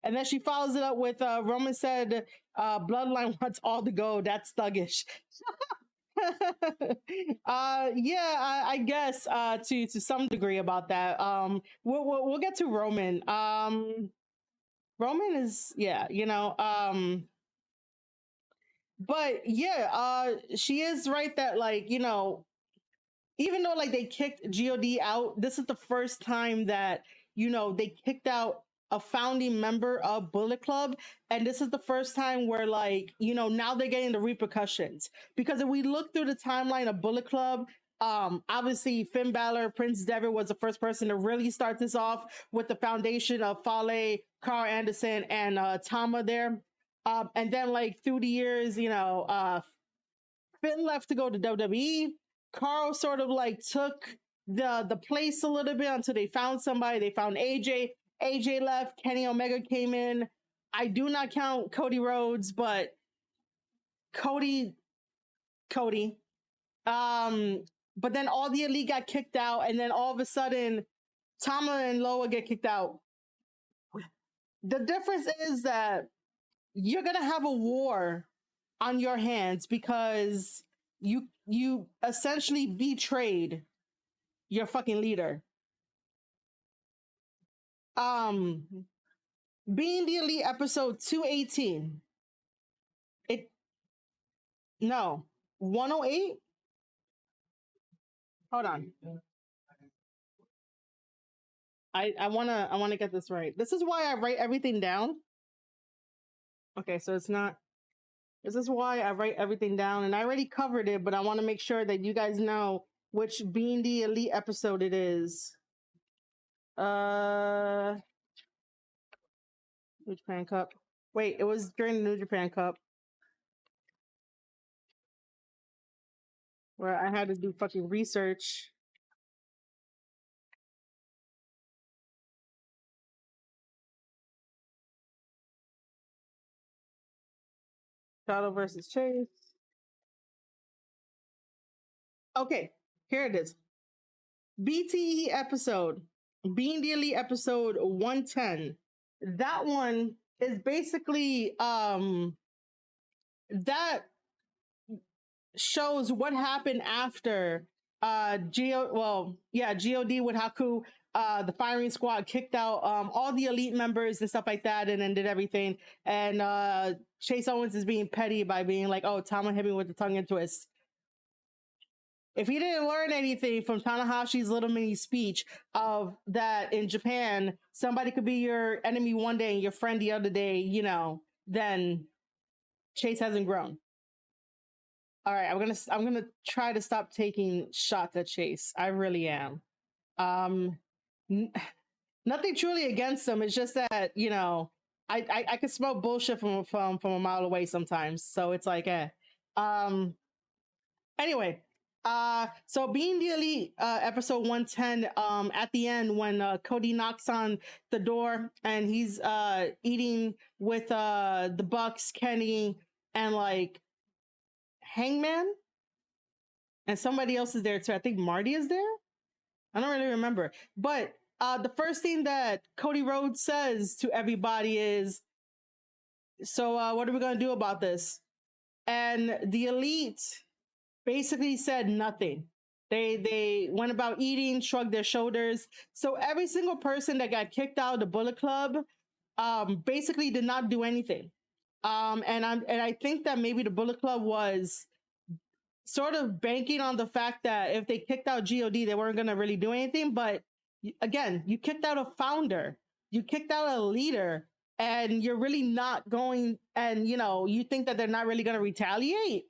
then she follows it up with Roman said Bloodline wants all to go. That's thuggish. I guess to some degree about that. We'll get to Roman. Roman is but she is right that even though they kicked G.O.D out, this is the first time that they kicked out a founding member of Bullet Club, and this is the first time where now they're getting the repercussions. Because if we look through the timeline of Bullet Club, obviously Finn Balor, Prince Devitt was the first person to really start this off with the foundation of Fale, Carl Anderson, and Tama there. And then through the years, Finn left to go to WWE. Carl sort of took the place a little bit until they found somebody. They found AJ. AJ left, Kenny Omega came in. I do not count Cody Rhodes, but Cody. But then all the Elite got kicked out, and then all of a sudden, Tama and Loa get kicked out. The difference is that you're gonna have a war on your hands because you essentially betrayed your fucking leader. Being the Elite episode 218. 108? Hold on. I wanna get this right. This is why I write everything down. Okay, so it's not. This is why I write everything down, and I already covered it, but I want to make sure that you guys know which Being the Elite episode it is. New Japan Cup. Wait, it was during the New Japan Cup where I had to do fucking research. Shadow versus Chase. Okay, here it is. BTE episode. Being the Elite episode 110. That one is basically that shows what happened after G.O.D with Haku, the firing squad kicked out all the Elite members and stuff like that, and then did everything. And Chase Owens is being petty by being like, "Oh, Tama hit me with the tongue and twist." If he didn't learn anything from Tanahashi's little mini speech of that in Japan, somebody could be your enemy one day and your friend the other day, then Chase hasn't grown. All right, I'm gonna try to stop taking shots at Chase. I really am. nothing truly against them. It's just that, you know, I could smell bullshit from a mile away sometimes. So it's like, um, anyway, so being the elite, episode 110, at the end when Cody knocks on the door and he's eating with the Bucks, Kenny, and like Hangman, and somebody else is there too. I think Marty is there. I don't really remember, but the first thing that Cody Rhodes says to everybody is, "So what are we gonna do about this?" And the elite basically said nothing. They went about eating, shrugged their shoulders. So every single person that got kicked out of the Bullet Club basically did not do anything. And I think that maybe the Bullet Club was sort of banking on the fact that if they kicked out G.O.D, they weren't going to really do anything. But again, you kicked out a founder, you kicked out a leader, and you're really not going, and you know, you think that they're not really going to retaliate.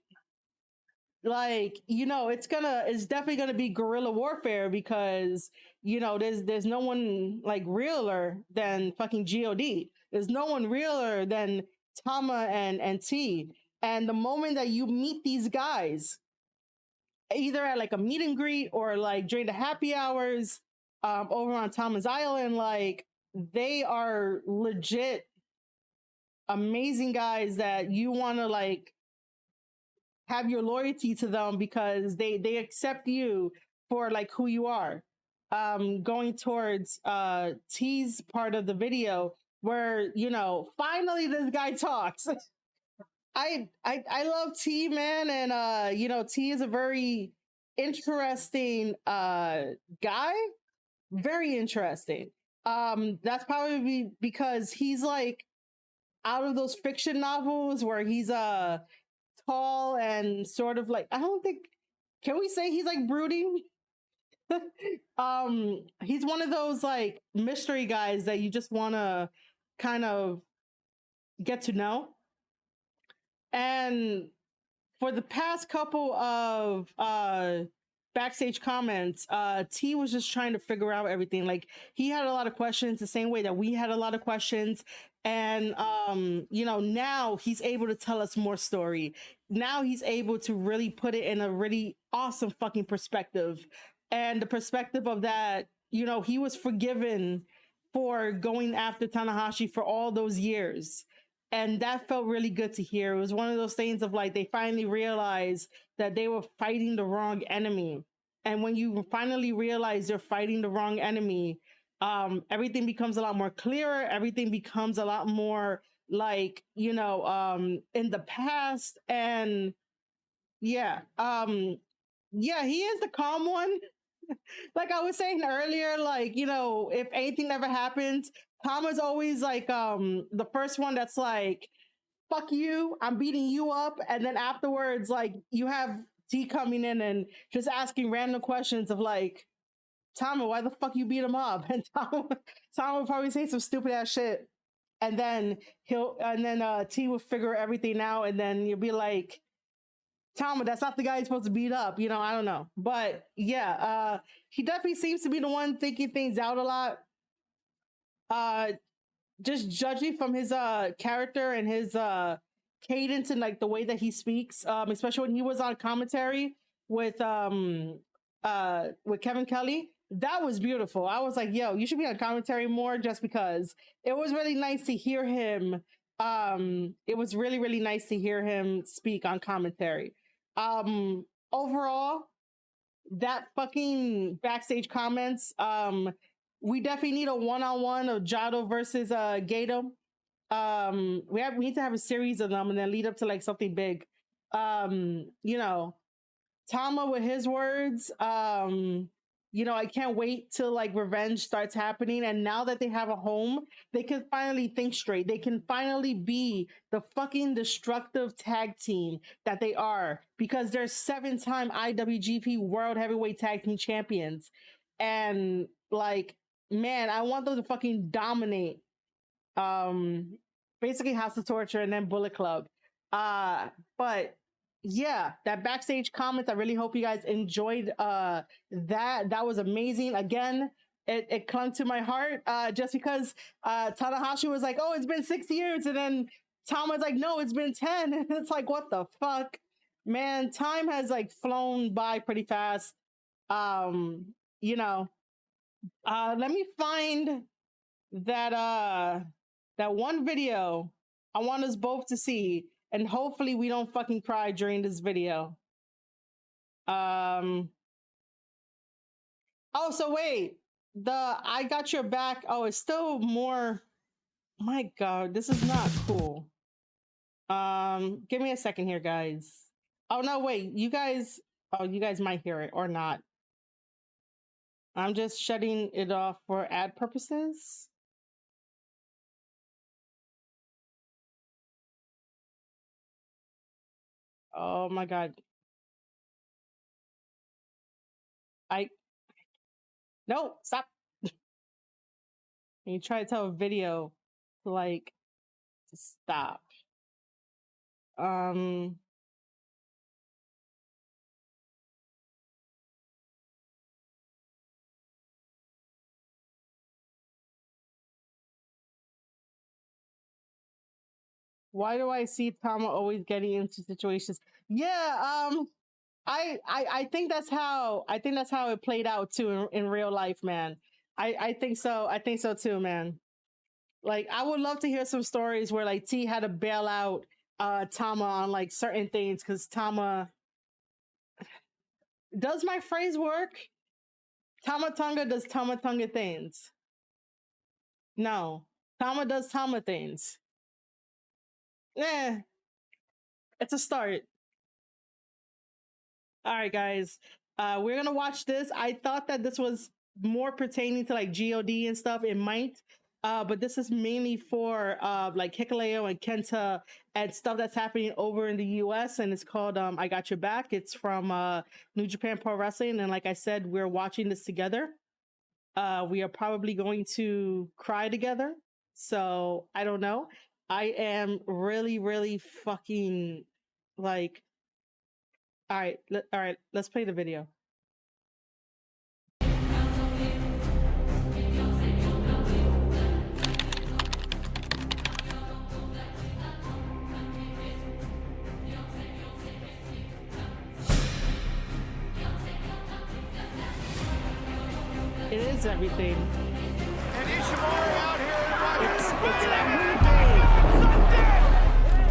Like, you know, it's definitely gonna be guerrilla warfare, because you know there's no one like realer than fucking God. There's no one realer than Tama and T. And the moment that you meet these guys, either at like a meet and greet or like during the happy hours over on Tama's Island, like they are legit amazing guys that you want to like have your loyalty to them, because they accept you for like who you are. Going towards T's part of the video where, you know, finally this guy talks. I love T, man, and you know, T is a very interesting guy. Very interesting. That's probably because he's like out of those fiction novels where he's tall and sort of like, I don't think, can we say he's like brooding? He's one of those like mystery guys that you just want to kind of get to know. And for the past couple of backstage comments, T was just trying to figure out everything. Like, he had a lot of questions the same way that we had a lot of questions. And you know, now he's able to tell us more story. Now he's able to really put it in a really awesome fucking perspective. And the perspective of that, you know, he was forgiven for going after Tanahashi for all those years. And that felt really good to hear. It was one of those things of like, they finally realized that they were fighting the wrong enemy. And when you finally realize you're fighting the wrong enemy, everything becomes a lot more clearer. Everything becomes a lot more like, you know, in the past. And yeah, yeah, he is the calm one. Like I was saying earlier, like, you know, if anything ever happens, Tom is always like the first one that's like, fuck you, I'm beating you up. And then afterwards, like, you have T coming in and just asking random questions of like, Tom, why the fuck you beat him up? And Tom will probably say some stupid ass shit. And then T will figure everything out, and then you'll be like, Tom, that's not the guy you're supposed to beat up, you know, I don't know. But yeah, he definitely seems to be the one thinking things out a lot. Just judging from his character and his cadence and like the way that he speaks, especially when he was on commentary with Kevin Kelly, that was beautiful. I was like, yo, you should be on commentary more, just because it was really nice to hear him. It was really, really nice to hear him speak on commentary. Overall, that fucking backstage comments, we definitely need a one-on-one of Jado versus Gato. We need to have a series of them and then lead up to like something big. You know, Tama with his words, you know, I can't wait till like revenge starts happening. And now that they have a home, they can finally think straight. They can finally be the fucking destructive tag team that they are, because they're 7-time IWGP World Heavyweight Tag Team Champions. And like, man, I want them to fucking dominate basically House of Torture and then Bullet Club. But yeah, that backstage comment, I really hope you guys enjoyed that. That was amazing. Again, it clung to my heart just because Tanahashi was like, oh, it's been 6 years, and then Tama's like, no, it's been 10, and it's like, what the fuck, man? Time has like flown by pretty fast. You know, let me find that that one video I want us both to see, and hopefully we don't fucking cry during this video. Oh, so wait, the I got your back. Oh, it's still more. My God, this is not cool. Give me a second here, guys. Oh no, wait, you guys. Oh, you guys might hear it or not. I'm just shutting it off for ad purposes. Oh my God. No, stop. And you try to tell a video to like to stop. Why do I see Tama always getting into situations? Yeah, I think that's how it played out too in real life, man. I think so. I think so too, man. Like, I would love to hear some stories where like T had to bail out Tama on like certain things, because Tama, does my phrase work? Tama Tonga does Tama Tonga things. No, Tama does Tama things. Yeah, it's a start. All right, guys. We're gonna watch this. I thought that this was more pertaining to like G.O.D and stuff. It might, but this is mainly for like Hikuleo and Kenta and stuff that's happening over in the US, and it's called I Got Your Back. It's from New Japan Pro Wrestling, and like I said, we're watching this together. We are probably going to cry together. So I don't know. I am really, really fucking like. All right, let's play the video. It is everything. And Ishimori out here in It's everything.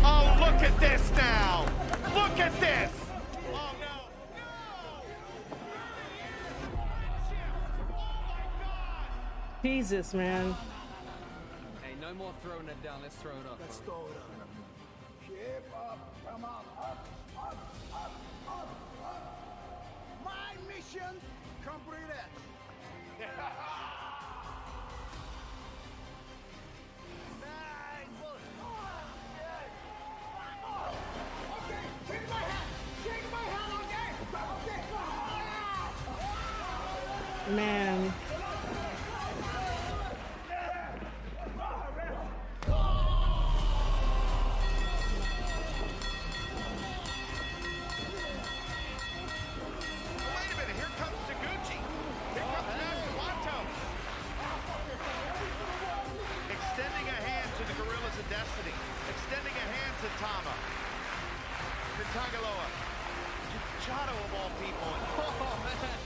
Oh, look at this now. Look at this. Oh, no. Jesus, man. Hey, no more throwing it down. Let's throw it up. Let's throw it up. Keep up, come on, up. My mission completed. Man. Wait a minute. Here comes Taguchi. Here comes Nakawato. Extending a hand to the Gorillas of Destiny. Extending a hand to Tama. To Tagaloa. To Chado of all people. Oh, man.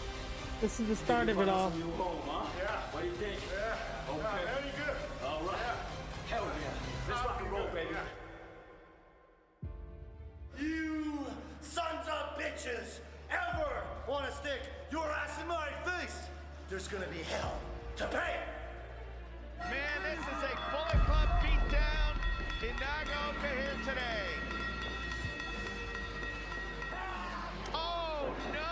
This is the start of it all. New home, huh? Yeah. What do you think? Yeah. Okay. Very good. All right. Yeah. Hell yeah. Let's rock and roll, baby. You sons of bitches ever want to stick your ass in my face, there's gonna be hell to pay. Man, this is a Bullet Club beatdown in Nagaoka here today. Oh, no!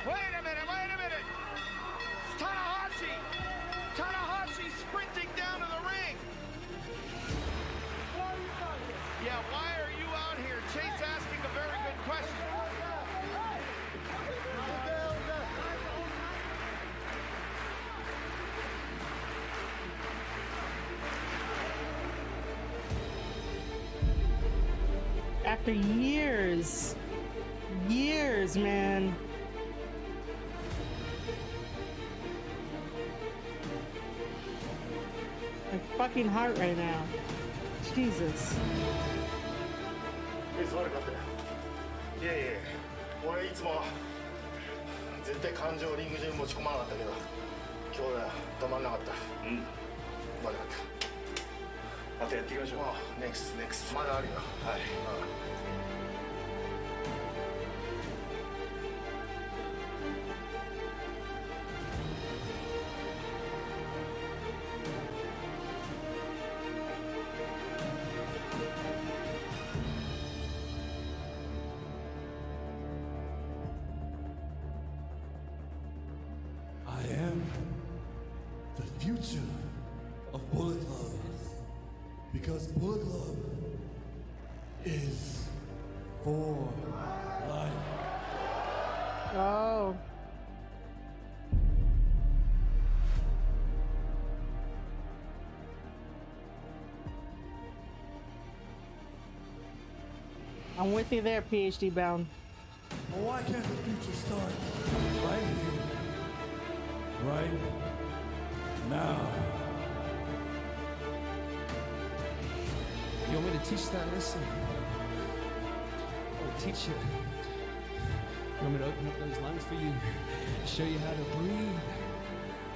Wait a minute! It's Tanahashi! Tanahashi sprinting down to the ring! Yeah, why are you out here? Chase asking a very good question. After years, man. my fucking heart right now. Jesus. ペース悪かったよ。いやいやいや、俺いつも絶対感情をリング上に持ち込まなかったけど、今日は止まんなかった。うん。悪かった。またやっていきましょう。ネクスト。まだあるよ。はい。I am the future of Bullet Club because Bullet Club is for life. Oh. I'm with you there, PhD bound. Well, why can't the future start right here, right now? You want me to teach that lesson? I'll teach you. You want me to open up those lungs for you? Show you how to breathe?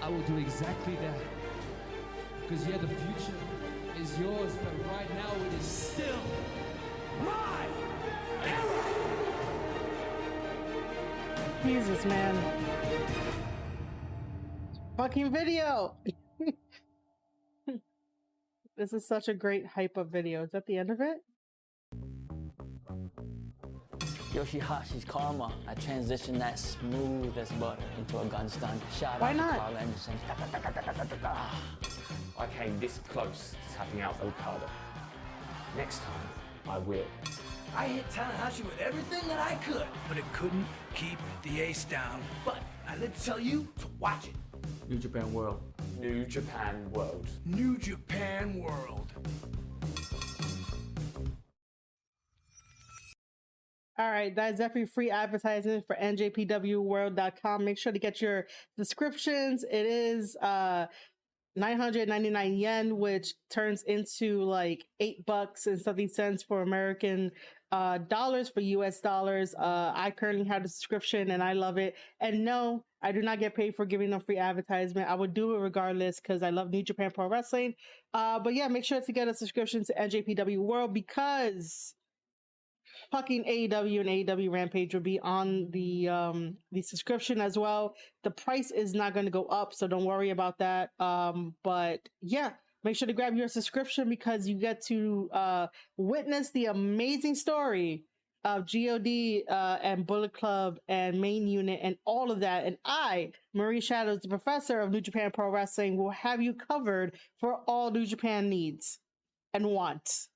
I will do exactly that. Because yeah, the future is yours, but right now it is still my era! Jesus, man. Fucking video! This is such a great hype up video. Is that the end of it? Yoshihashi's Karma. I transitioned that smooth as butter into a gun stun. Shout Why out not? to Carl Anderson. I came this close to tapping out Okada. Next time, I will. I hit Tanahashi with everything that I could, but it couldn't keep the ace down. But I live to tell you to watch it. New Japan World. New Japan World. New Japan World. All right, that is definitely free advertising for NJPWworld.com. Make sure to get your subscriptions. It is 999 yen, which turns into like $8 and something cents for American dollars, for US dollars. I currently have the subscription and I love it. And no, I do not get paid for giving them free advertisement. I would do it regardless because I love New Japan Pro Wrestling. But yeah, make sure to get a subscription to NJPW World because fucking AEW and AEW Rampage will be on the subscription as well. The price is not going to go up, so don't worry about that. But yeah, make sure to grab your subscription because you get to witness the amazing story of G.O.D. And Bullet Club and Main Unit and all of that. And I, Marie Shadows, the professor of New Japan Pro Wrestling, will have you covered for all New Japan needs and wants.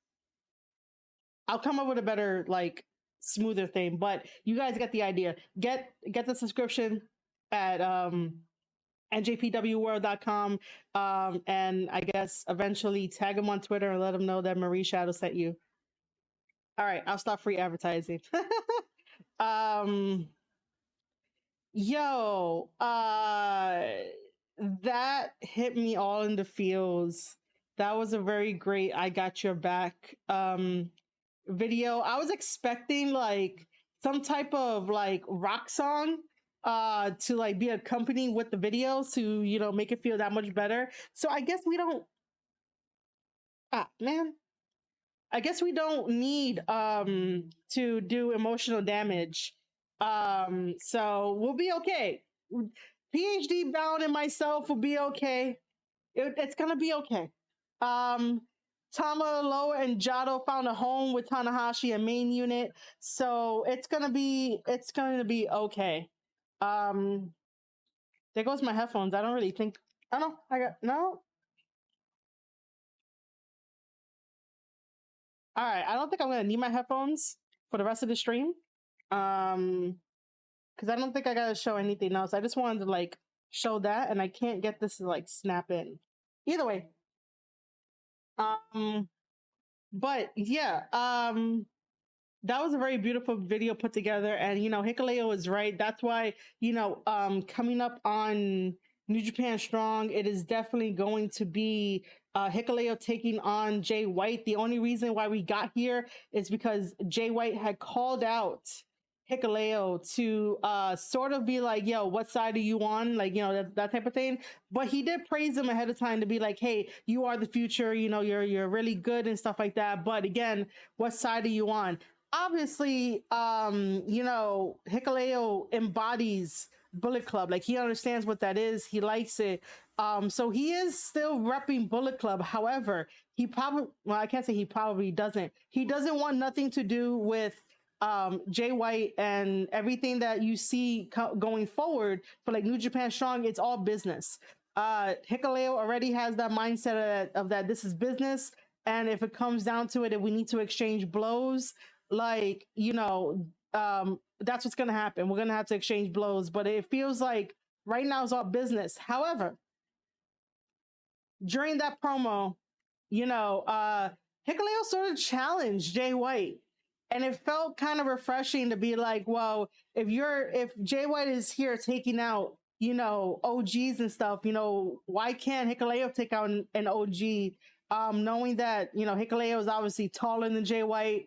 I'll come up with a better, like, smoother thing, but you guys get the idea. Get the subscription at njpwworld.com, and I guess eventually tag them on Twitter and let them know that Marie Shadow sent you. All right, I'll stop free advertising. That hit me all in the feels. That was a very great I Got Your Back video. I was expecting like some type of like rock song to like be accompanied with the video to, you know, make it feel that much better. So I guess we don't I guess we don't need to do emotional damage. So we'll be okay. PhD Bound and myself will be okay. It's gonna be okay. Tama, Loa, and Jado found a home with Tanahashi and Main Unit, so it's gonna be okay. There goes my headphones. I don't really think. I don't know. I got no. All right. I don't think I'm gonna need my headphones for the rest of the stream. Because I don't think I gotta show anything else. I just wanted to like show that, and I can't get this to like snap in. Either way. But yeah, that was a very beautiful video put together, and you know, Hikuleo is right. That's why, you know, coming up on New Japan Strong, it is definitely going to be Hikuleo taking on Jay White. The only reason why we got here is because Jay White had called out Hikuleo to sort of be like, yo, what side are you on? Like, that type of thing. But he did praise him ahead of time to be like, hey, you are the future, you're really good and stuff like that. But again, what side are you on? Obviously, Hikuleo embodies Bullet Club. Like, he understands what that is. He likes it. So he is still repping Bullet Club. However, I can't say he probably doesn't. He doesn't want nothing to do with Jay White and everything that you see going forward for like New Japan Strong. It's all business. Hikuleo already has that mindset of that this is business. And if it comes down to it, if we need to exchange blows, like, that's what's going to happen. We're going to have to exchange blows, but it feels like right now it's all business. However, during that promo, Hikuleo sort of challenged Jay White, and it felt kind of refreshing to be like, well, if Jay White is here taking out, OGs and stuff, why can't Hikuleo take out an OG? Knowing that, Hikuleo is obviously taller than Jay White,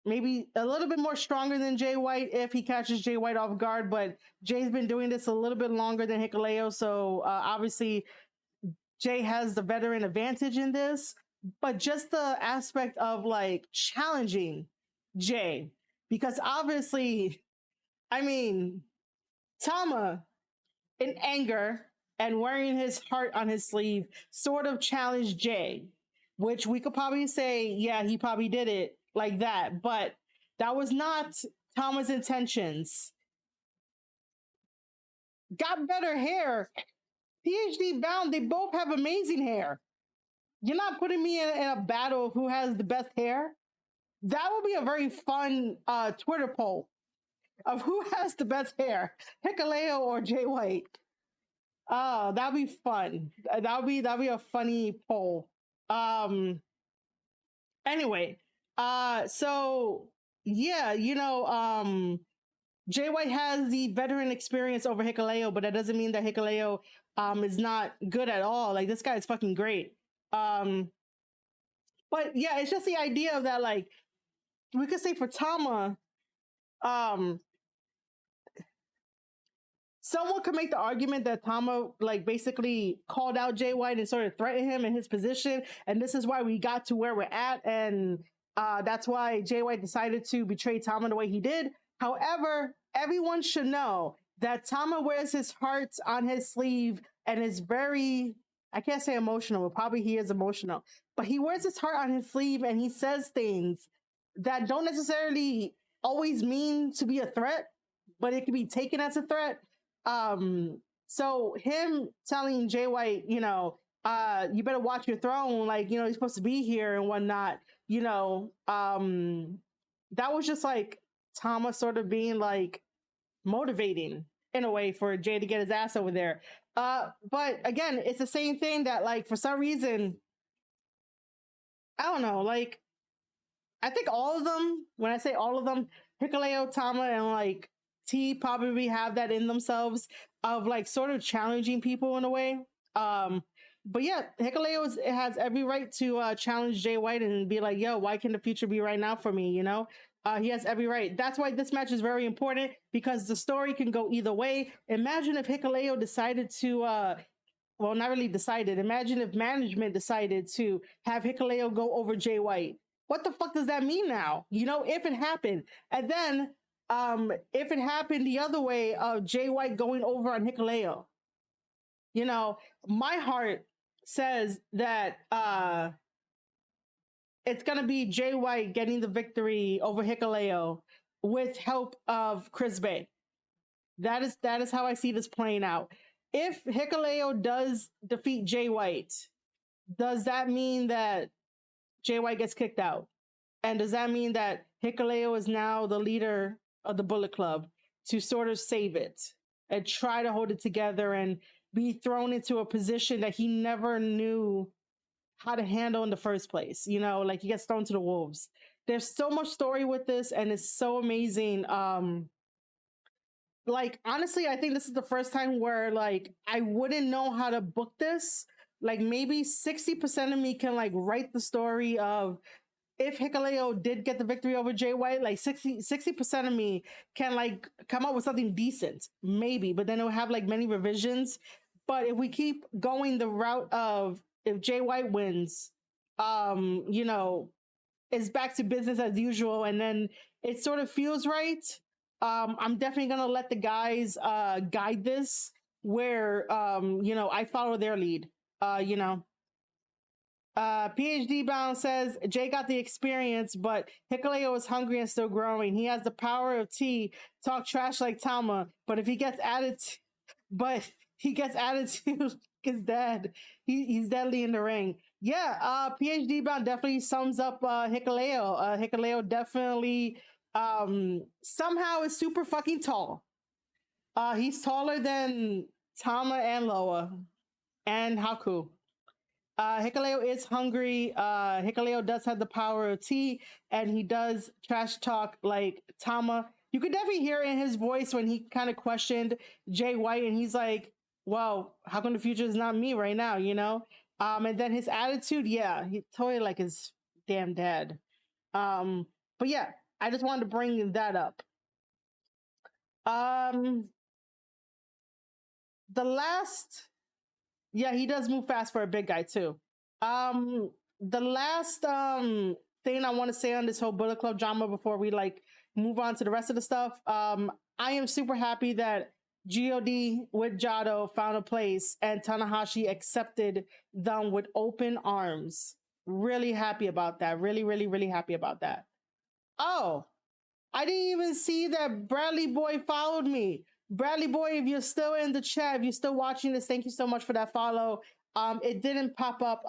maybe a little bit more stronger than Jay White if he catches Jay White off guard, but Jay's been doing this a little bit longer than Hikuleo, so obviously Jay has the veteran advantage in this. But just the aspect of like challenging Jay, because obviously, Tama, in anger and wearing his heart on his sleeve, sort of challenged Jay, which we could probably say, yeah, he probably did it like that, but that was not Tama's intentions. Got better hair. PhD bound, they both have amazing hair. You're not putting me in a battle of who has the best hair. That would be a very fun Twitter poll of who has the best hair, Hikuleo or Jay White. Oh, that'd be fun. That'd be a funny poll. Anyway, so yeah, Jay White has the veteran experience over Hikuleo, but that doesn't mean that Hikuleo is not good at all. Like, this guy is fucking great. But yeah, it's just the idea of that, like, we could say for Tama, someone could make the argument that Tama, like, basically called out Jay White and sort of threatened him in his position, and this is why we got to where we're at, and that's why Jay White decided to betray Tama the way he did. However, everyone should know that Tama wears his heart on his sleeve and is very, I can't say emotional, but probably he is emotional, but he wears his heart on his sleeve and he says things that don't necessarily always mean to be a threat, but it can be taken as a threat. So him telling Jay White, you better watch your throne, like, he's supposed to be here and whatnot, that was just like Tama sort of being like motivating in a way for Jay to get his ass over there. But again, it's the same thing that, like, for some reason, I don't know, like, I think all of them, when I say all of them, Hikuleo, Tama, and like T probably have that in themselves of like sort of challenging people in a way. But yeah, Hikuleo has every right to challenge Jay White and be like, yo, why can the future be right now for me? He has every right. That's why this match is very important, because the story can go either way. Imagine if Hikuleo decided to, well, not really decided. Imagine if management decided to have Hikuleo go over Jay White. What the fuck does that mean now? If it happened. And then if it happened the other way of Jay White going over on Hikuleo, my heart says that it's going to be Jay White getting the victory over Hikuleo with help of Chris Bay. That is how I see this playing out. If Hikuleo does defeat Jay White, does that mean that Jay White gets kicked out? And does that mean that Hikuleo is now the leader of the Bullet Club to sort of save it and try to hold it together and be thrown into a position that he never knew how to handle in the first place? Like, he gets thrown to the wolves. There's so much story with this, and it's so amazing. like honestly, I think this is the first time where like I wouldn't know how to book this. Like maybe 60% of me can like write the story of if Hikuleo did get the victory over Jay White, like 60% of me can like come up with something decent, maybe, but then it'll have like many revisions. But if we keep going the route of if Jay White wins, you know, it's back to business as usual, and then it sort of feels right. I'm definitely gonna let the guys guide this where you know, I follow their lead. You know. PhD Bound says Jay got the experience, but Hikuleo is hungry and still growing. He has the power of tea, talk trash like Tama, but if he gets added to, but he gets added to his dad, he's deadly in the ring. Yeah, PhD Bound definitely sums up Hikuleo. Hikuleo definitely somehow is super fucking tall. He's taller than Tama and Loa and Haku. Hikuleo is hungry. Hikuleo does have the power of tea, and he does trash talk like Tama. You could definitely hear in his voice when he kind of questioned Jay White, and he's like, well, how come the future is not me right now, you know? And then his attitude, yeah, he totally like his damn dad. But yeah, I just wanted to bring that up. The last, yeah, he does move fast for a big guy too. The last thing I want to say on this whole Bullet Club drama before we like move on to the rest of the stuff, I am super happy that G.O.D with Jado found a place and Tanahashi accepted them with open arms. Really happy about that. Really, really, really happy about that. Oh, I didn't even see that Bradley Boy followed me. Bradley Boy, if you're still in the chat, if you're still watching this, thank you so much for that follow. It didn't pop up,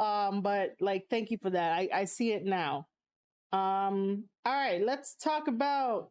but like, thank you for that. I see it now. All right, let's talk about